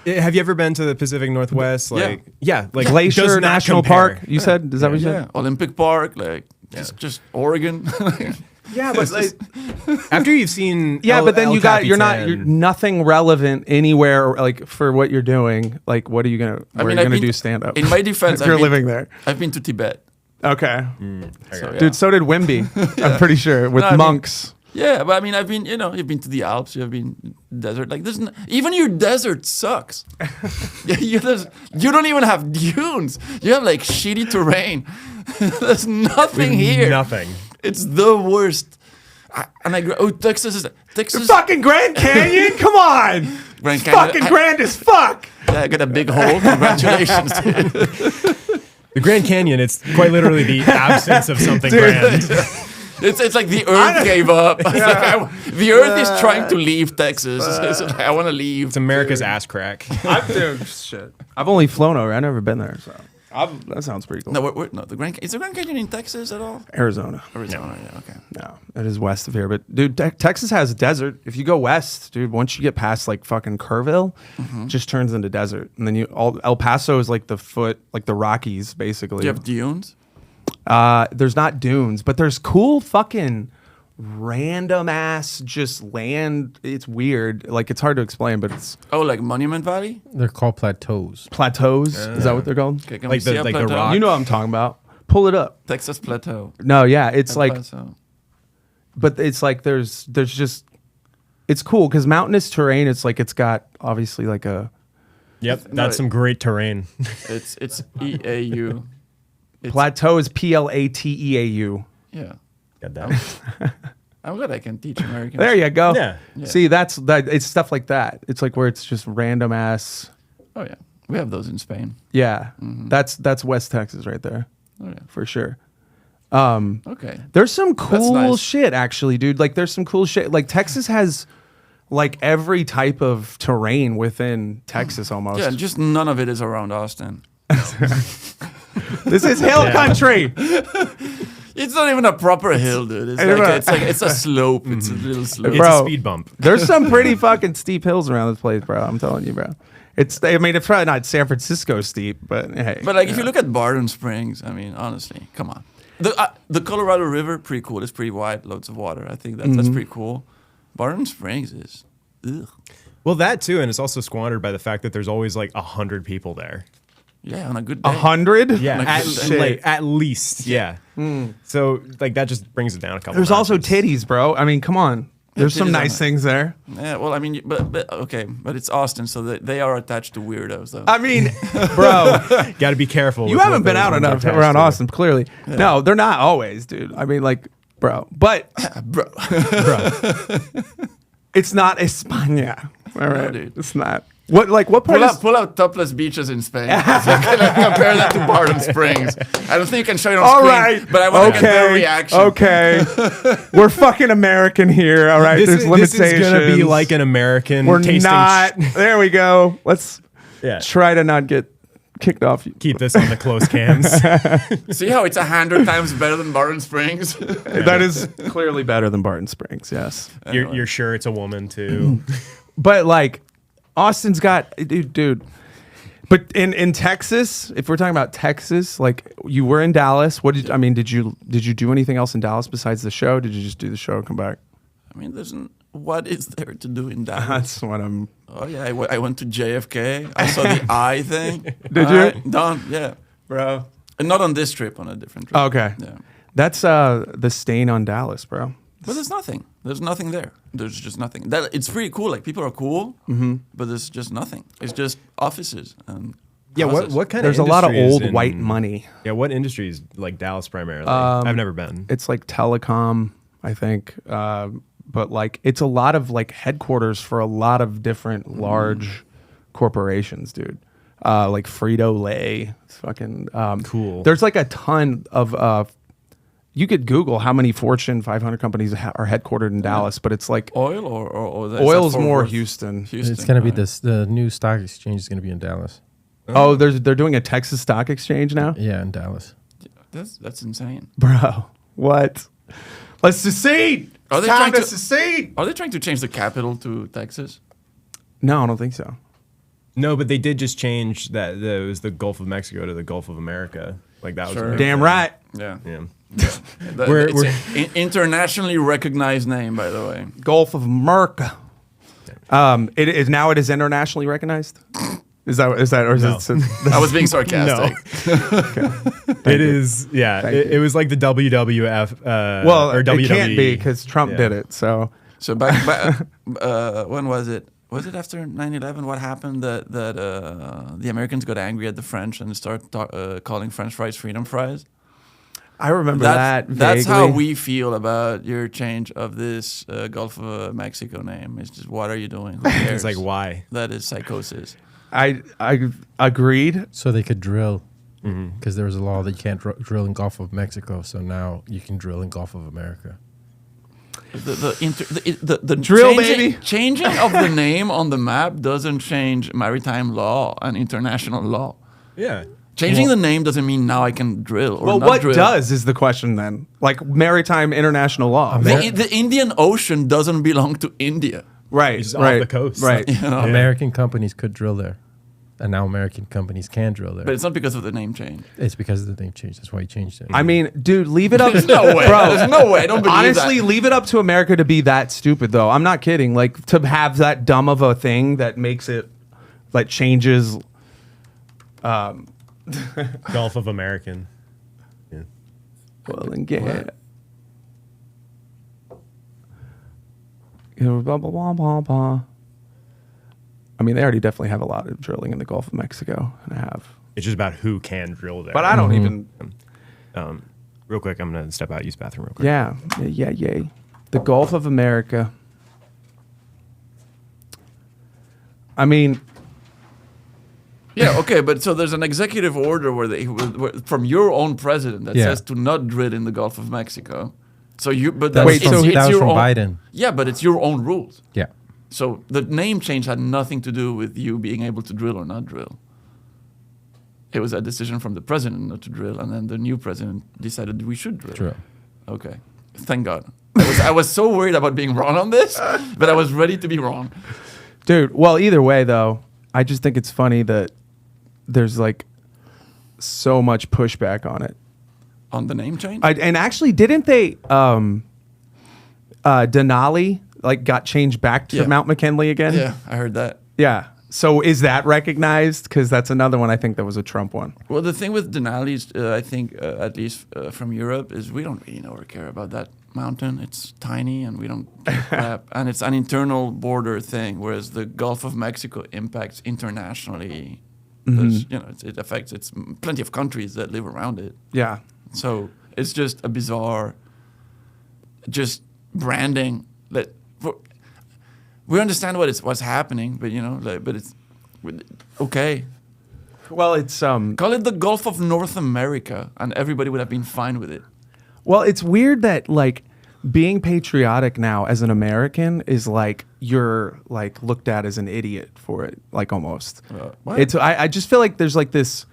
guys, have you ever been to the Pacific Northwest? Like, yeah, like Glacier does not National compare. Park. You said? Is that what you said? Olympic Park, like just Oregon. Yeah, but like, after you've seen, But then El you're Capitan, nothing relevant anywhere like for what you're doing. Like, what are you gonna? I mean, you're I've gonna been- do stand up. In my defense, if you're I've been- living there. I've been to Tibet. Okay, So, yeah. dude. So did Wimby. I'm pretty sure with No, I mean- monks. Yeah, but I mean, I've been, you've been to the Alps, you've been desert. Like, even your desert sucks. you don't even have dunes. You have like shitty terrain. There's nothing here. nothing. It's the worst. Texas. Fucking Grand Canyon. Come on. Grand It's Canyon. fucking grand as fuck. Yeah, I got a big hole. Congratulations. The Grand Canyon, it's quite literally the absence of something grand. It's like the earth gave up. It's like the earth is trying to leave Texas. It's like, I want to leave. It's America's ass crack. I've only flown over. I've never been there. So that sounds pretty cool. No, no. Is the Grand Canyon in Texas at all? Arizona. Arizona, yeah, okay. No, it is west of here. But dude, Texas has a desert. If you go west, dude, once you get past like fucking Kerrville, it just turns into desert. And then El Paso is like the Rockies, basically. Do you have dunes? There's not dunes, but there's cool fucking random ass just land. It's weird. Like it's hard to explain, but it's Oh, like Monument Valley? They're called plateaus. plateaus. Is that what they're called? Okay, can Like we see the- a like the plateau? rock. You know what I'm talking about. Pull it up. Texas Plateau. No, yeah, it's El like, Paso. but it's like there's just, it's cool because mountainous terrain. It's like it's got obviously like a Yep, No, that's some great terrain. It's EAU. plateau is PLATEAU. Yeah. Got that. I'm glad I can teach Americans. There you go. Yeah. See, that's that. It's stuff like that. It's like where it's just random ass. Oh, yeah. We have those in Spain. Yeah, that's West Texas right there Oh, yeah. for sure. Okay. There's some cool nice. shit actually, dude. Like there's some cool shit. Like Texas has like every type of terrain within Texas almost. Yeah, just none of it is around Austin. This is hill country. It's not even a proper hill, dude. It's a slope. It's a little slope. It's Bro. a speed bump. There's some pretty fucking steep hills around this place, bro. I'm telling you, bro. I mean, it's probably not San Francisco steep, but hey. But like, if you look at Barton Springs, I mean, honestly, come on. The Colorado River, pretty cool. It's pretty wide, loads of water. I think that's pretty cool. Barton Springs is, ugh. Well, that too, and it's also squandered by the fact that there's always like 100 people there. Yeah, on a good day. 100? Yeah, Like, at, shit. like, at least. Yeah. So like that just brings it down a couple. There's also notches. titties, bro. I mean, come on. There's some titties are nice nice. things there. Yeah, well, I mean, but okay, but it's Austin, so they are attached to weirdos, though. I mean, bro, Got to be careful. you with haven't what been those out ones are enough attached around to. Austin, clearly. No, they're not always, dude. I mean, like, bro. But Bro. it's not España. All right, dude. it's not. What part is... Pull out topless beaches in Spain. So can I compare that to Barton Springs? I don't think you can show it on All screen, right, but I want to get their reaction. Okay, we're fucking American here. All right, there's This limitations. is gonna be like an American. we're tasting not. There we go. Let's Yeah. try to not get kicked off. Keep this on the close cams. See how it's 100 times better than Barton Springs? That is clearly better than Barton Springs. Yes, You're sure it's a woman too. but like Austin's got dude. But in Texas, if we're talking about Texas, like you were in Dallas. Did you do anything else in Dallas besides the show? Did you just do the show and come back? I mean, what is there to do in Dallas? That's what I'm. Oh yeah, I went to JFK. I saw the eye thing. Did you? Alright, done. Yeah, Bro. and not on this trip, on a different trip. Oh, okay. Yeah, That's the stain on Dallas, bro. but there's nothing. There's nothing there. There's just nothing. It's pretty cool. Like people are cool, but there's just nothing. It's just offices and Yeah, houses. what kind There's of a lot of industry is old in- white money. Yeah, what industry is like Dallas primarily? I've never been. It's like telecom, I think. But like it's a lot of like headquarters for a lot of different large corporations, dude. Like Frito-Lay. It's fucking Cool. There's like a ton of you could Google how many Fortune 500 companies are headquartered in Dallas, but it's like Oil or is that oil's Fort more Worth? Houston. It's going to be this. The new stock exchange is going to be in Dallas. Oh, they're doing a Texas stock exchange now? Yeah, in Dallas. That's insane. Bro, what? Let's secede. Are It's they time trying to to- secede. Are they trying to change the capital to Texas? No, I don't think so. No, but they did just change that. It was the Gulf of Mexico to the Gulf of America. Like that was Sure. a big Damn thing. right. Yeah. Yeah. It's an internationally recognized name, by the way. Gulf of America. It is internationally recognized. Is that or is No. it? I was being sarcastic. It is. Yeah. It was like the WWF. Well, or it WWE. can't be because Trump Yeah. did it. So So back when was it? Was it after 9/11? What happened that the Americans got angry at the French and started calling French fries freedom fries? I remember that. That's how vaguely. we feel about your change of this Gulf of Mexico name. It's just, what are you doing? Who cares? It's like, why? That is psychosis. I agreed. So they could drill, because there was a law that you can't drill in Gulf of Mexico. So now you can drill in Gulf of America. The Drill, changing, baby. Changing of the name on the map doesn't change maritime law and international law. Yeah. Changing the name doesn't mean now I can drill or Well, not what drill. does is the question then? Like maritime international law. The Indian Ocean doesn't belong to India. Right. It's off right. the coast. Right. You know? American companies could drill there, and now American companies can drill there. But it's not because of the name change. It's because of the name change. That's why he changed it. I mean, dude, leave it up. There's no way. Bro, There's no way. I don't believe honestly, that. leave it up to America to be that stupid, though. I'm not kidding. Like, to have that dumb of a thing that makes it, like, changes. Gulf of American. Yeah. Well, and get. Blah, blah, blah, blah, blah. I mean, they already definitely have a lot of drilling in the Gulf of Mexico and have. It's just about who can drill there. But I don't even. Real quick, I'm gonna step out, use the bathroom real quick. Yeah. The Gulf of America. I mean, Yeah, okay, but so there's an executive order from your own president that Yeah. says to not drill in the Gulf of Mexico. So but that that's, was from, it's that was your from own, Biden. Yeah, but it's your own rules. Yeah. So the name change had nothing to do with you being able to drill or not drill. It was a decision from the president not to drill, and then the new president decided we should drill. True. Okay, thank God. I was so worried about being wrong on this, but I was ready to be wrong. dude, well, either way, though, I just think it's funny that there's like so much pushback on it. On the name change? And actually, didn't they Denali like got changed back to Yeah. Mount McKinley again? Yeah, I heard that. Yeah. So is that recognized? Because that's another one I think that was a Trump one. Well, the thing with Denali's, I think, at least from Europe, is we don't really know or care about that mountain. It's tiny, and we don't give a crap. And it's an internal border thing, whereas the Gulf of Mexico impacts internationally. There's, it affects plenty of countries that live around it. Yeah. So it's just a bizarre, just branding that. We understand what's happening, but but it's okay. Well, it's Call it the Gulf of North America, and everybody would have been fine with it. well, it's weird that like being patriotic now as an American is like you're like looked at as an idiot for it, like almost. What? It's I just feel like there's like this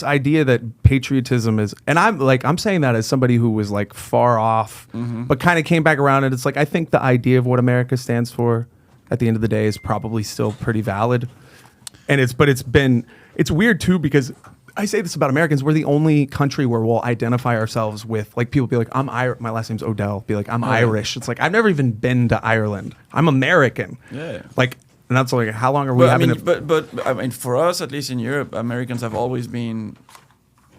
idea that patriotism is, and I'm saying that as somebody who was like far off, but kind of came back around, and it's like I think the idea of what America stands for at the end of the day is probably still pretty valid, and it's weird too because I say this about Americans, we're the only country where we'll identify ourselves with like people be like I'm Irish, my last name's Odell, be like I'm Irish. It's like I've never even been to Ireland. I'm American. Yeah. Like. And that's like, how long are we But I having? mean, but I mean, for us, at least in Europe, Americans have always been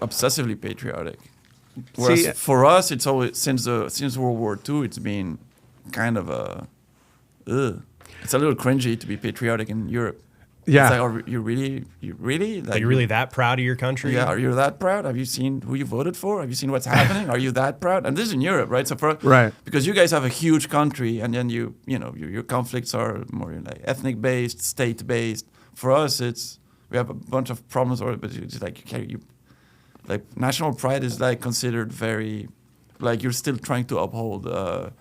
obsessively patriotic. Whereas See, for us, it's always since World War II, it's been kind of it's a little cringy to be patriotic in Europe. Yeah. It's like, are you really Are you really that proud of your country? Yeah, are you that proud? Have you seen who you voted for? Have you seen what's happening? Are you that proud? And this is in Europe, right? So Right. because you guys have a huge country, and then your conflicts are more like ethnic based, state based. For us, we have a bunch of problems, but it's like like national pride is like considered very, like you're still trying to uphold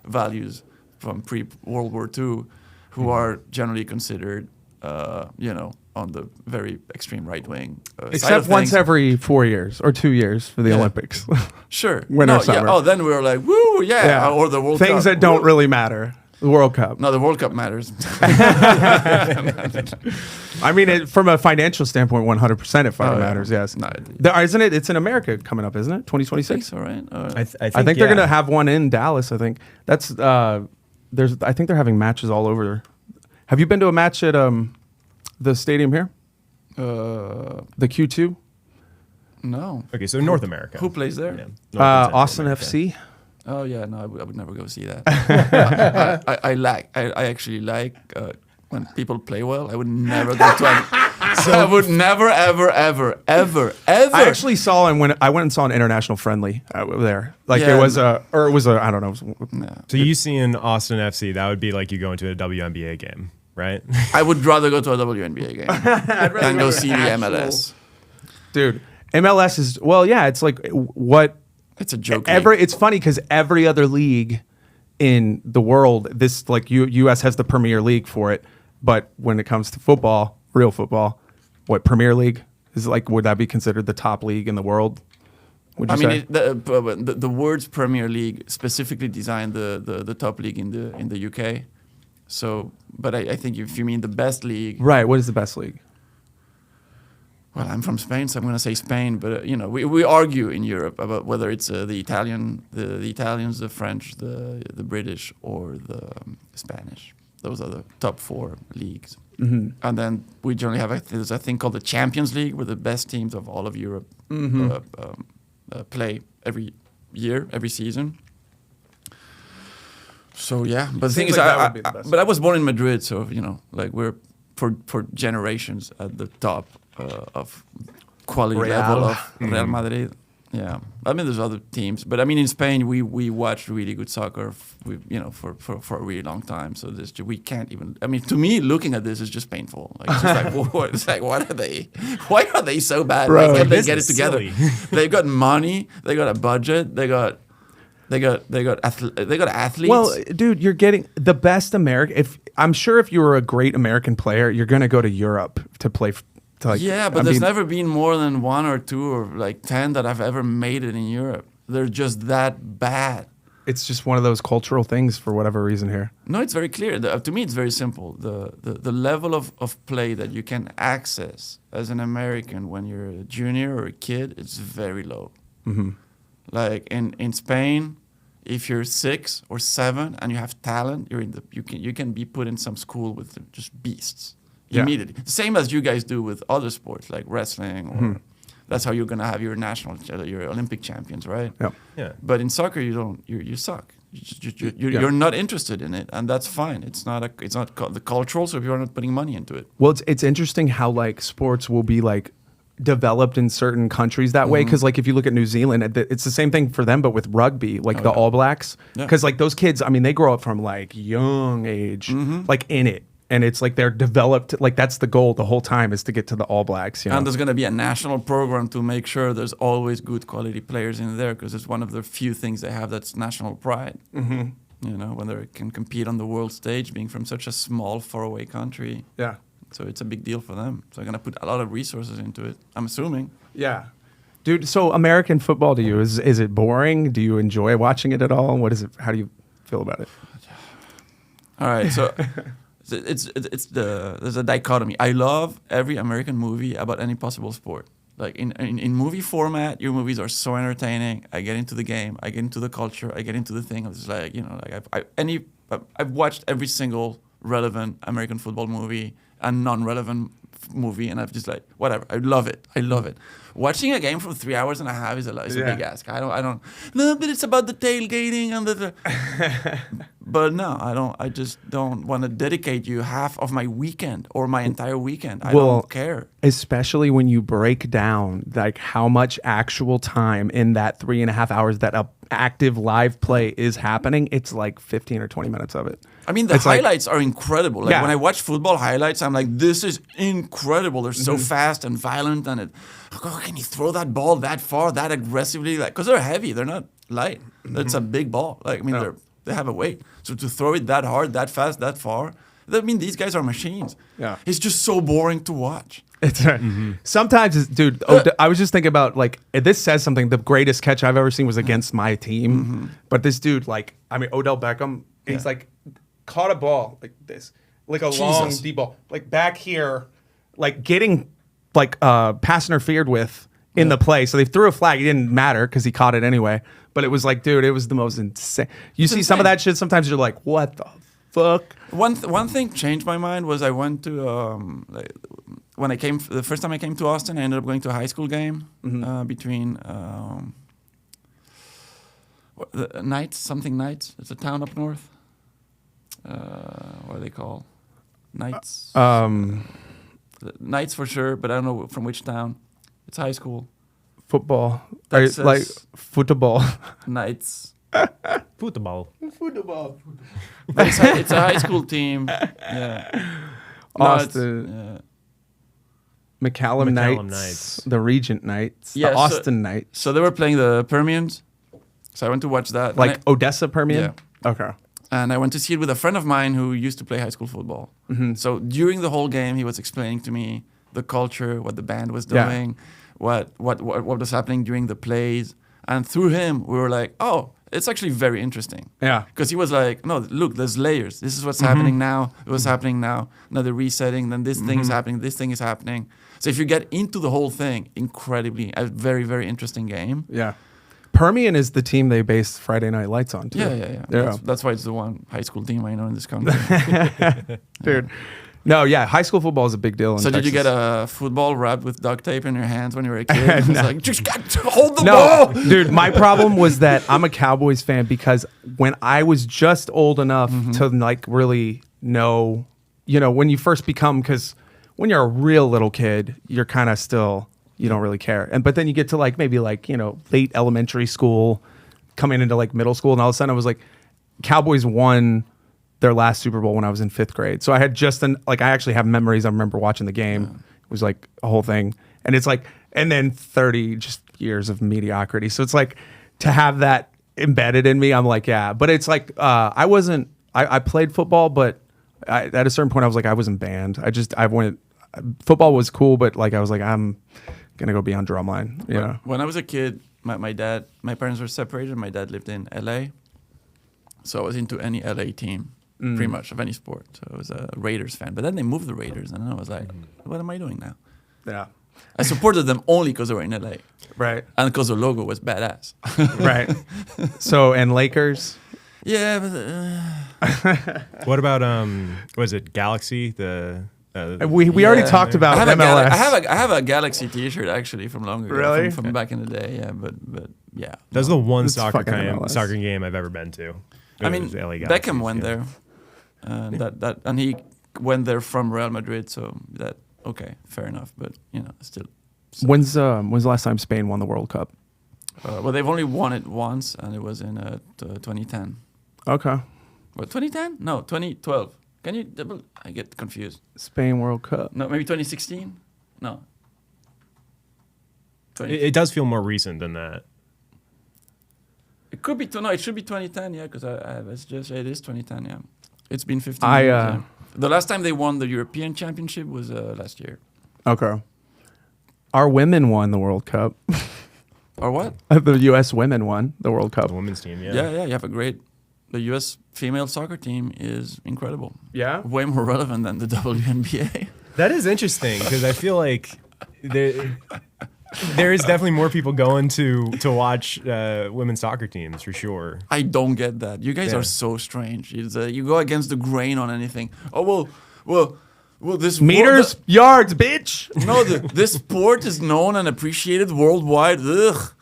values from pre-World War II, who are generally considered, on the very extreme right wing. Except once every 4 years or 2 years for the Olympics. Sure. Winter, summer. Yeah. Oh, then we were like, woo, yeah. Or the World Cup. Things that don't really matter. The World Cup. No, the World Cup matters. I mean, from a financial standpoint, 100% it matters. Yes. No, Isn't it? It's in America coming up, isn't it? 2026. all right. I think they're gonna have one in Dallas. I think that's I think they're having matches all over. Have you been to a match at the stadium here? The Q2. No. Okay, so North America. Who plays there? Yeah. North and Central Austin America. FC. Oh yeah, no, I would never go see that. I actually like when people play well. I would never go to I would never, ever. I actually saw I went and saw an international friendly there. Like Yeah. it was a I don't know. No. So you see in Austin FC, that would be like you going to a WNBA game, right? I would rather go to a WNBA game than go see the MLS. Dude, MLS is it's like what It's a joke. It's funny because every other league in the world, this like U.S. has the Premier League for it, but when it comes to football, real football, what Premier League is like? Would that be considered the top league in the world? Would you say? The words Premier League specifically designed the top league in the UK. So, but I think if you mean the best league, Right. What is the best league? well, I'm from Spain, so I'm going to say Spain. But we argue in Europe about whether it's the Italians, the French, the British, or the Spanish. Those are the top four leagues. Mm-hmm. And then we generally have there's a thing called the Champions League, where the best teams of all of Europe play every year, every season. So yeah, but the thing is, like that would be the best. but I was born in Madrid, so like we're for generations at the top of quality Real. level of Real Madrid. Yeah, I mean there's other teams, but I mean in Spain we watched really good soccer, for a really long time. So we can't even. I mean, to me, looking at this is just painful. Like it's just like what are they? Why are they so bad? Bro, Why can't they this get it is together? silly. They've got money. They got a budget. They got athletes. Well, dude, you're getting the best American. I'm sure if you were a great American player, you're gonna go to Europe to play. There's never been more than 1 or 2 or like 10 that have ever made it in Europe. They're just that bad. It's just one of those cultural things for whatever reason here. No, it's very clear. To me, it's very simple. The level of play that you can access as an American when you're a junior or a kid, it's very low. Mm-hmm. Like in Spain, if you're 6 or 7 and you have talent, you can be put in some school with just beasts. Yeah. Immediately. Same as you guys do with other sports like wrestling, or that's how you're gonna have your your Olympic champions, right? Yeah. Yeah. But in soccer, you suck. You're not interested in it, and that's fine. It's not the cultural, so if you're not putting money into it. Well, it's interesting how like sports will be like developed in certain countries that way, because like if you look at New Zealand, it's the same thing for them, but with rugby, like the All Blacks, because like those kids, I mean, they grow up from like young age, like in it. And it's like they're developed, like that's the goal the whole time is to get to the All Blacks. And there's going to be a national program to make sure there's always good quality players in there, because it's one of the few things they have that's national pride. Mm-hmm. When they can compete on the world stage, being from such a small, faraway country. Yeah. So it's a big deal for them. So they're going to put a lot of resources into it, I'm assuming. Yeah. Dude, so American football to you, is it boring? Do you enjoy watching it at all? What is it? How do you feel about it? All right, so... there's a dichotomy. I love every American movie about any possible sport. Like in movie format, your movies are so entertaining. I get into the game, I get into the culture, I get into the thing. I was like, I've watched every single relevant American football movie and non-relevant movie, and I've just like whatever. I love it. Watching a game for 3 hours and a half is a big ask. I don't. No, but it's about the tailgating and But no, I don't. I just don't want to dedicate you half of my weekend or my entire weekend. I Well, don't care. Especially when you break down like how much actual time in that 3.5 hours that a active live play is happening. It's like 15 or 20 minutes of it. I mean, the It's like- highlights are incredible. Like Yeah. when I watch football highlights, I'm like, this is incredible. They're so fast and violent, and how can you throw that ball that far, that aggressively? Like, because they're heavy, they're not light. It's a big ball. Like, I mean, they have a weight. So to throw it that hard, that fast, that far, I mean, these guys are machines. Yeah. It's just so boring to watch. It's sometimes, dude. I was just thinking about like this says something. The greatest catch I've ever seen was against my team, but this dude, like, I mean, Odell Beckham, he's like caught a ball like this, like a long deep ball, like back here, like getting like pass interfered with in the play. So they threw a flag. It didn't matter because he caught it anyway. But it was like, dude, it was the most insane. You see some of that shit. Sometimes you're like, what the fuck? One thing changed my mind was I went to when I came the first time I came to Austin. I ended up going to a high school game between Knights. It's a town up north. What are they called? Knights. Knights for sure, but I don't know from which town. It's high school. Football, Texas. like football. Knights. Football. But it's a high school team. Yeah. Austin. McCallum Knights, Knights. the Regent Knights, Yeah, the Austin Knights, So they were playing the Permians. So I went to watch that. like And Odessa Permian. Okay. and I went to see it with a friend of mine who used to play high school football. So during the whole game, he was explaining to me the culture, what the band was Yeah. doing, what was happening during the plays. And through him, we were like, oh, it's actually very interesting. Yeah. Because he was like, no, look, there's layers. This is what's happening now. It was happening now. Now they're resetting. Then this thing is happening. This thing is happening. So if you get into the whole thing, a very, very interesting game. Yeah. Permian is the team they based Friday Night Lights on, too. Yeah. That's why it's the one high school team I know in this country. Dude. No, yeah, high school football is a big deal in So did you Texas. get a football wrapped with duct tape in your hands when you were a kid? It's like, just got to hold the No, ball. dude, my problem was that I'm a Cowboys fan because when I was just old enough to like really know, you know, when you first become, because when you're a real little kid, you're kind of still, you don't really care. But then you get to like maybe like, you know, late elementary school, coming into like middle school, and all of a sudden I was like, Cowboys won their last Super Bowl when I was in 5th grade. So I had I actually have memories. I remember watching the game. It was like a whole thing. And it's like, and then 30 just years of mediocrity. So it's like to have that embedded in me, I'm like, yeah. But it's like, I played football, but at a certain point I was like, I wasn't banned. Football was cool, but like, I was like, I'm going to go be on drumline, you know? When I was a kid, my parents were separated. My dad lived in LA. So I was into any LA team. Pretty much of any sport. So I was a Raiders fan. But then they moved the Raiders, and I was like, what am I doing now? Yeah. I supported them only because they were in LA. Right. And because the logo was badass. Right. So, and Lakers? Yeah, but... What about was it Galaxy? We already talked about I have MLS. I have a Galaxy T-shirt actually from long ago. Really? From back in the day, yeah. But yeah. That's the one It's soccer fucking MLS. game I've ever been to. I It mean, was LA Galaxy, Beckham went yeah. there. And he went there from Real Madrid, so that okay, fair enough. But you know, still. When's the last time Spain won the World Cup? Well, they've only won it once, and it was in 2010. Okay. What 2010? No, 2012. Can you double? I get confused. Spain World Cup. No, maybe 2016. No. It does feel more recent than that. It could be. No, it should be 2010. Yeah, because it is 2010. Yeah, it's been 15 years. Yeah. The last time they won the European Championship was last year. Okay. Our women won the World Cup. Or what? The U.S. women won the World Cup. The women's team, yeah. Yeah. You have a great. The U.S. female soccer team is incredible. Yeah. Way more relevant than the WNBA. That is interesting because I feel like there is definitely more people going to watch women's soccer teams for sure. I don't get that. You guys Yeah. are so strange. It's, you go against the grain on anything. Oh well. This Meters, yards, bitch. No, this sport is known and appreciated worldwide. Ugh.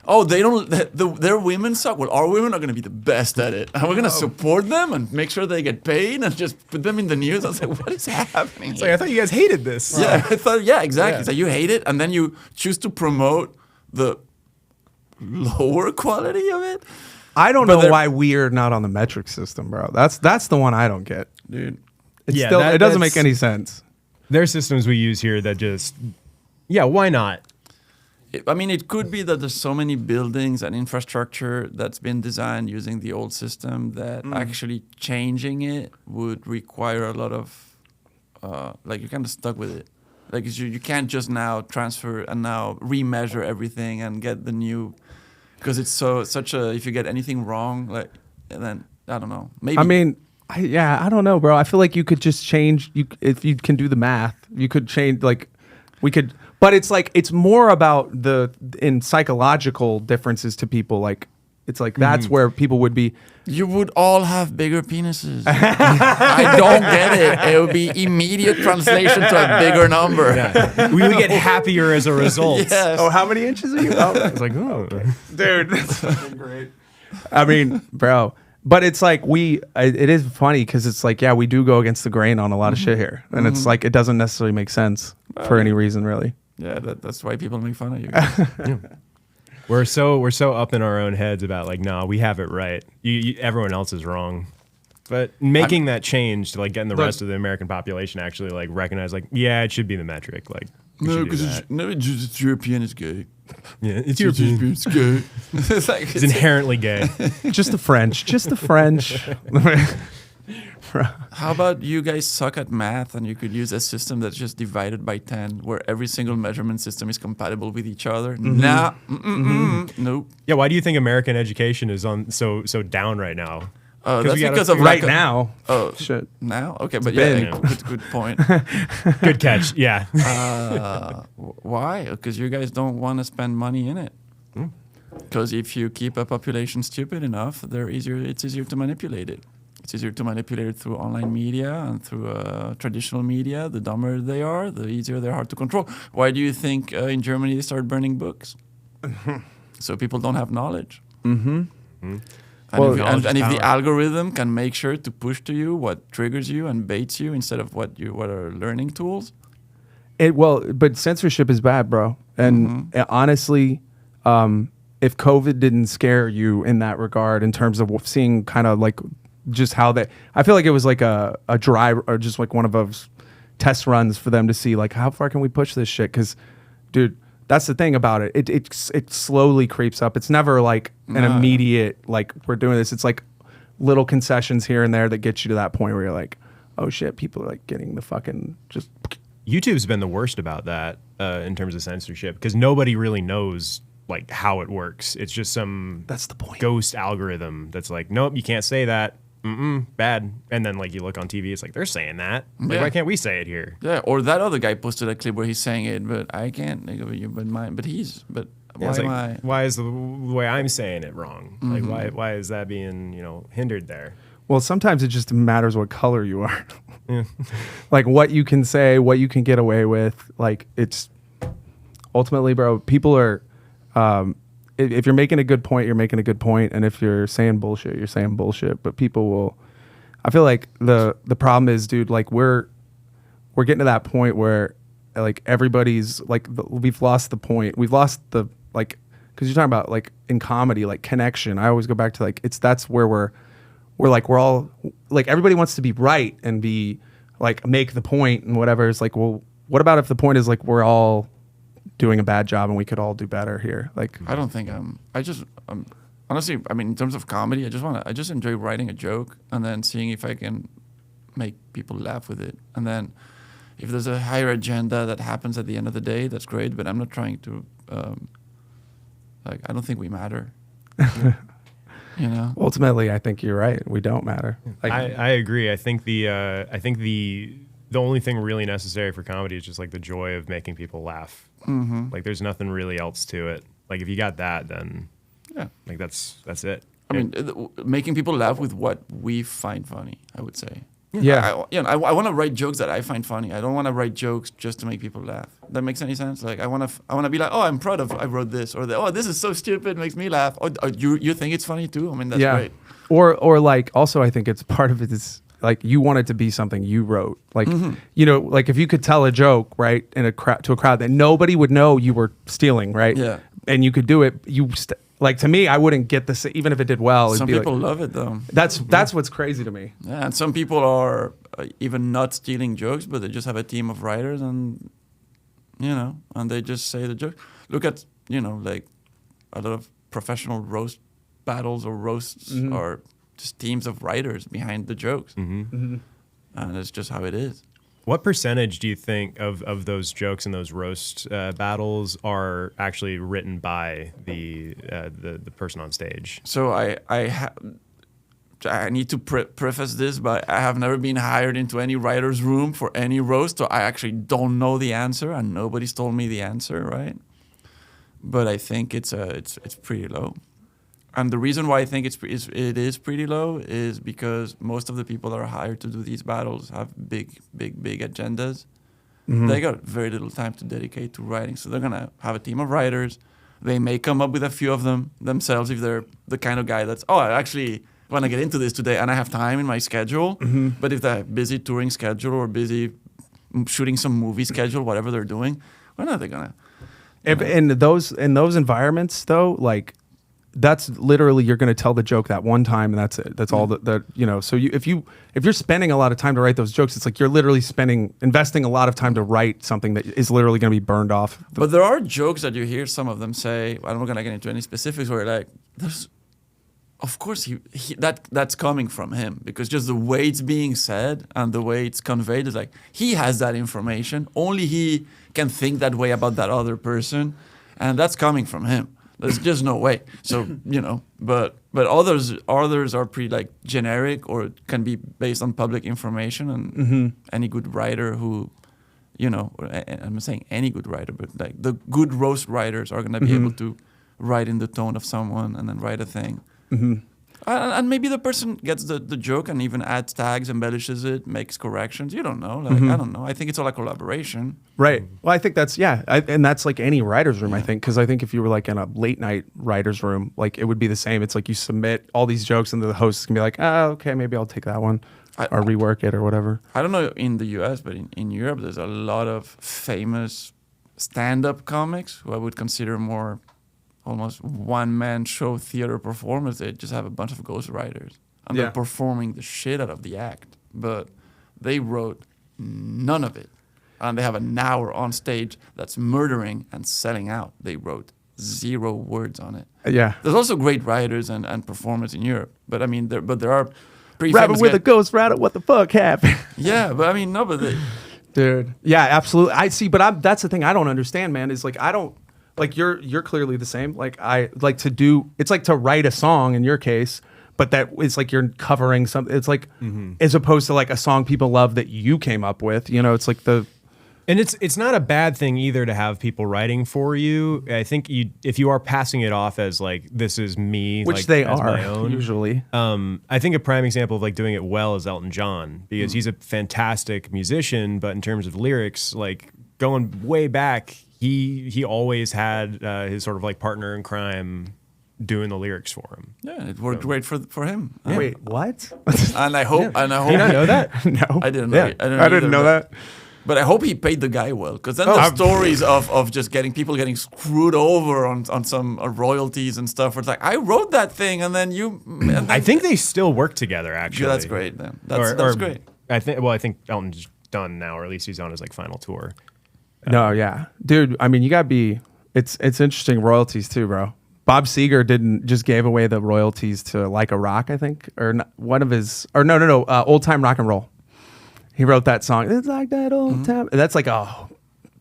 oh, they don't. Their women suck. Well, our women are going to be the best at it, and we're going to support them and make sure they get paid and just put them in the news. I was like, what is happening? It's like, I thought you guys hated this. Yeah, I thought. Yeah, exactly. So you hate it, and then you choose to promote the lower quality of it. I don't know why we're not on the metric system, bro. That's the one I don't get, dude. It's still, it doesn't make any sense. There's systems we use here that just, why not? I mean, it could be that there's so many buildings and infrastructure that's been designed using the old system that actually changing it would require a lot of, like, you're kind of stuck with it. Like, you can't just now transfer and now remeasure everything and get the new, because it's such a, if you get anything wrong, like, and then, I don't know. Maybe. I mean, I don't know, bro. I feel like you could just change, if you can do the math, you could change, like, we could, but it's like, it's more about in psychological differences to people. Like, it's like, that's where people would be. You would all have bigger penises. I don't get it. It would be immediate translation to a bigger number. Yeah. We would get happier as a result. Yes. Oh, how many inches are you? Oh, It's like, oh. dude, that's fucking great. I mean, bro. But it's like it is funny because it's like, yeah, we do go against the grain on a lot of shit here. And it's like, it doesn't necessarily make sense for any reason, really. Yeah, that's why people make fun of you guys. We're so up in our own heads about like, no, we have it right. Everyone else is wrong. But making that change to like getting the rest of the American population actually like recognize like, yeah, it should be the metric. Like, no, because it's European is gay. Yeah, it's European. It's gay. It's inherently gay. Just the French. How about you guys suck at math and you could use a system that's just divided by 10 where every single measurement system is compatible with each other? Nah. Nope. Yeah, why do you think American education is on so down right now? That's because of right now. Oh, shit. Now? Okay, but been. yeah, good point. Good catch. Yeah. Why? Because you guys don't want to spend money in it. Because if you keep a population stupid enough, it's easier to manipulate it. It's easier to manipulate it through online media and through traditional media. The dumber they are, the easier they're hard to control. Why do you think in Germany they started burning books? So people don't have knowledge. And if the algorithm can make sure to push to you what triggers you and baits you instead of what are learning tools. But censorship is bad, bro. And honestly, if COVID didn't scare you in that regard, in terms of seeing kind of like just how I feel like it was like a dry or just like one of those test runs for them to see like how far can we push this shit? Because, dude, that's the thing about it. It slowly creeps up. It's never like an immediate like we're doing this. It's like little concessions here and there that get you to that point where you're like, oh shit, people are like getting the fucking just. YouTube's been the worst about that in terms of censorship because nobody really knows like how it works. It's just that's the point. Ghost algorithm that's like, nope, you can't say that. Bad. And then like you look on TV, it's like they're saying that. Like, why can't we say it here? Yeah. Or that other guy posted a clip where he's saying it, but I can't. But why is the way I'm saying it wrong? Like why is that being hindered there? Well, sometimes it just matters what color you are. Like what you can say, what you can get away with. Like it's ultimately, bro. People are. If you're making a good point, you're making a good point, and if you're saying bullshit, you're saying bullshit. But people will. I feel like the problem is, dude. Like we're getting to that point where, like everybody's like we've lost the point. We've lost the like because you're talking about like in comedy, like connection. I always go back to like that's where we're all like everybody wants to be right and be like make the point and whatever. It's like, well, what about if the point is like we're all doing a bad job and we could all do better here? Like I don't think honestly, I mean, in terms of comedy, I just enjoy writing a joke and then seeing if I can make people laugh with it. And then if there's a higher agenda that happens at the end of the day, that's great, but I'm not trying to I don't think we matter. Ultimately I think you're right. We don't matter. Like, I agree. I think the only thing really necessary for comedy is just like the joy of making people laugh. Like there's nothing really else to it. Like if you got that, then like that's it. I mean, making people laugh with what we find funny, I would say. Yeah. I want to write jokes that I find funny. I don't want to write jokes just to make people laugh. That makes any sense? Like I want to be like, oh, I'm proud of I wrote this, or oh, this is so stupid, makes me laugh. Oh, you think it's funny too? I mean, that's great. Or like also, I think it's part of it is like you want it to be something you wrote. Like like if you could tell a joke right in a to a crowd that nobody would know you were stealing, right? Yeah. And you could do it. Like to me, I wouldn't get this even if it did well. Some people love it though. That's what's crazy to me. Yeah, and some people are even not stealing jokes, but they just have a team of writers, and and they just say the joke. Look at like a lot of professional roast battles or roasts are just teams of writers behind the jokes, and it's just how it is. What percentage do you think of those jokes and those roast battles are actually written by the person on stage? So I need to preface this, but I have never been hired into any writer's room for any roast, so I actually don't know the answer, and nobody's told me the answer, right? But I think it's pretty low. And the reason why I think it is pretty low is because most of the people that are hired to do these battles have big agendas. They got very little time to dedicate to writing, so they're gonna have a team of writers. They may come up with a few of them themselves if they're the kind of guy that's I actually want to get into this today and I have time in my schedule. But if they have busy touring schedule or busy shooting some movie schedule, whatever they're doing, when are they gonna? In those environments though, like. That's literally you're going to tell the joke that one time and that's it. That's all that So if you're spending a lot of time to write those jokes, it's like you're literally investing a lot of time to write something that is literally going to be burned off. But there are jokes that you hear some of them say. I'm not going to get into any specifics where like of course that's coming from him because just the way it's being said and the way it's conveyed is like he has that information. Only he can think that way about that other person, and that's coming from him. There's just no way. So, but others are pretty like generic or can be based on public information, and any good writer who, I'm not saying any good writer, but like the good roast writers are going to be able to write in the tone of someone and then write a thing. And maybe the person gets the joke and even adds tags, embellishes it, makes corrections. You don't know. Like I don't know. I think it's all a collaboration. Right. Well, I think that's and that's like any writer's room. I think because I think if you were like in a late night writer's room, like it would be the same. It's like you submit all these jokes and the host can be like, okay, maybe I'll take that one or rework it or whatever. I don't know in the U.S., but in Europe, there's a lot of famous stand-up comics who I would consider more. Almost one-man show theater performers. They just have a bunch of ghostwriters. And they're performing the shit out of the act. But they wrote none of it. And they have an hour on stage that's murdering and selling out. They wrote 0 words on it. Yeah. There's also great writers and performers in Europe. But I mean, there are pretty Rabbit famous with a ghost rabbit, what the fuck happened? Yeah, but I mean, no, but... Dude. Yeah, absolutely. I see, but that's the thing I don't understand, man, is like, I don't... Like you're clearly the same. Like I like to do. It's like to write a song in your case, but that it's like you're covering something. It's like as opposed to like a song people love that you came up with. It's like the. And it's not a bad thing either to have people writing for you. I think if you are passing it off as like this is me, which like, they as are my own, usually. I think a prime example of like doing it well is Elton John because he's a fantastic musician, but in terms of lyrics, like going way back. He always had his sort of like partner in crime doing the lyrics for him. Yeah, it worked great for him. Yeah. Wait, what? And I hope. Did you not know that? No, I didn't know. Yeah. I didn't know that. But I hope he paid the guy well, because then the stories of just people getting screwed over on some royalties and stuff. Where it's like I wrote that thing, and then you. And then, I think they still work together. Actually, yeah, that's great. Then that's great. I think Elton's done now, or at least he's on his like final tour. No, yeah, dude. I mean, you gotta be. It's interesting royalties too, bro. Bob Seger just gave away the royalties to Like a Rock, I think, or not, one of his, or no, Old Time Rock and Roll. He wrote that song. It's like that old time. That's like a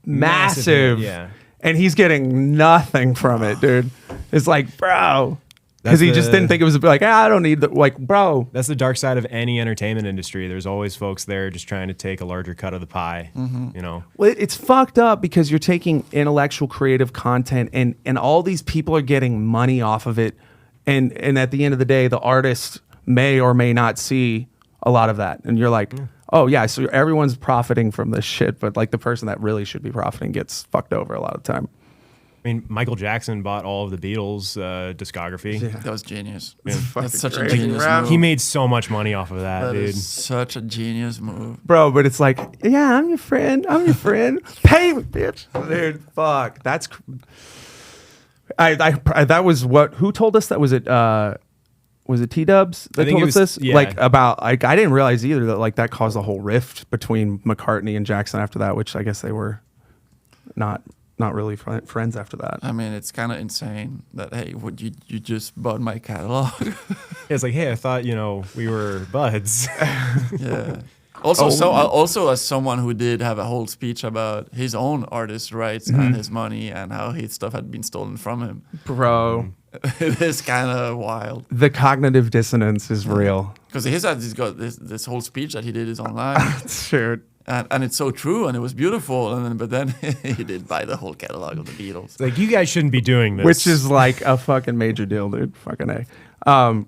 massive, yeah. And he's getting nothing from it, dude. It's like, bro. Because he just didn't think it was like, I don't need the, like, bro. That's the dark side of any entertainment industry. There's always folks there just trying to take a larger cut of the pie, Well, it's fucked up because you're taking intellectual creative content and all these people are getting money off of it. And at the end of the day, the artist may or may not see a lot of that, and you're like, oh yeah, so everyone's profiting from this shit, but like the person that really should be profiting gets fucked over a lot of the time. I mean, Michael Jackson bought all of the Beatles discography. Yeah. That was genius. That's That's such a great. genius move. He made so much money off of that, That dude. is such a genius move. Bro, but it's like, yeah, I'm your friend. Pay me, bitch. Dude, fuck. That's. I that was what. Who told us that? Was it T-Dubs that think told it us was- this? yeah. Like about like I didn't realize either that like that caused a whole rift between McCartney and Jackson after that, which I guess they were not really friends after that. I mean, it's kind of insane that, hey, would you just bought my catalog? It's like, hey, I thought, we were buds. Yeah. Also, as someone who did have a whole speech about his own artist rights and his money and how his stuff had been stolen from him, Bro, it is kind of wild. the cognitive dissonance is real. Because he's got this whole speech that he did is online, Sure. and it's so true, and it was beautiful. But then he did buy the whole catalog of the Beatles. It's like, you guys shouldn't be doing this. Which is like a fucking major deal, dude. Fucking A.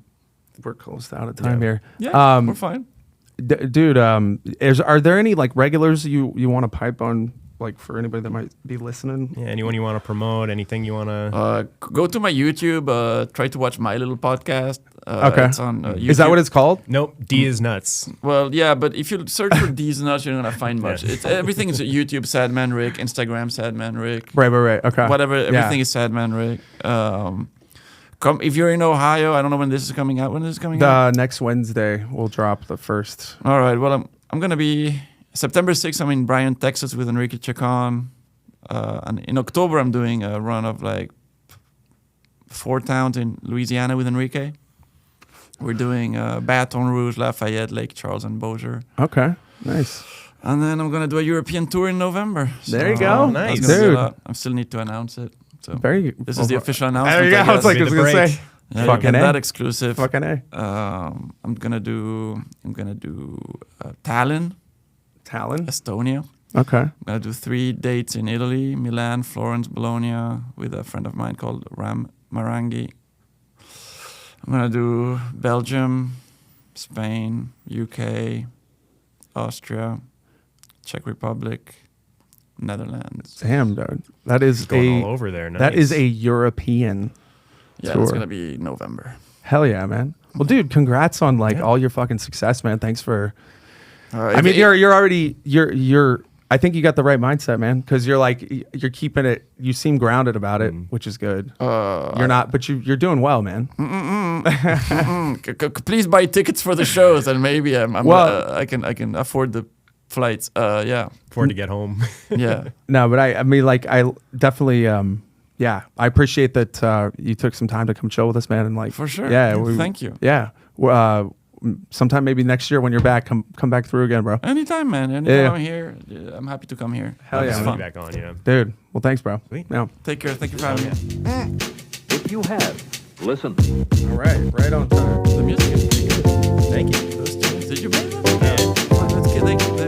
We're close out of time here. Yeah, we're fine. Dude, are there any like regulars you want to pipe on, like for anybody that might be listening? Yeah, anyone you want to promote, anything you want to... Go to my YouTube. Try to watch my little podcast. Okay. It's on YouTube. Is that what it's called? Nope, D is nuts. Well, yeah, but if you search for these nuts, you're not gonna find much. It's everything is YouTube Sadman Rick, Instagram Sadman Rick, Right. Okay. whatever. Everything Yeah. is Sadman Rick. Come if you're in Ohio. I don't know when this is coming out. When is it coming out? Next Wednesday we'll drop the first. All right. Well, I'm gonna be September 6th. I'm in Bryan, Texas, with Enrique Chacon, and in October I'm doing a run of like 4 towns in Louisiana with Enrique. We're doing Baton Rouge, Lafayette, Lake Charles, and Bossier. Okay. Nice. And then I'm gonna do a European tour in November. There you go. That's Nice. gonna be a Dude. lot. I still need to announce it. So Very. this is the official announcement. There you go. I was like, I Mid was the gonna break. say. Yeah, Fucking you get A. that exclusive. Fucking A. I'm gonna do Tallinn, Talon. Estonia. Okay. I'm gonna do 3 dates in Italy: Milan, Florence, Bologna, with a friend of mine called Ram Marangi. I'm gonna do Belgium, Spain, UK, Austria, Czech Republic, Netherlands. Damn, dude. That is Going all over there. Nice. That is a European. Yeah, tour. it's gonna be November. Hell yeah, man. Well, dude, congrats on like all your fucking success, man. Thanks for. All right. I mean, you're already you're. I think you got the right mindset, man, because you're like you're keeping it. You seem grounded about it, which is good. You're not, but you're doing well, man. Please buy tickets for the shows, and maybe Well- I can afford the flights. Yeah, Afford to get home. yeah. No, but I mean, like, I definitely, yeah, I appreciate that you took some time to come chill with us, man, and like, For sure. yeah, Thank you. Yeah, sometime maybe next year when you're back, come back through again, bro. Anytime, man. Anytime Yeah. I'm here, I'm happy to come here. Hell yeah, It's man. fun. Back on, yeah. Dude. Well, thanks, bro. Sweet. Yeah. Take care. Thank you for having me. If you have, listen. All right on time. The music is pretty good. Thank you. Those tunes. Did you make them? Yeah. Oh, that's good.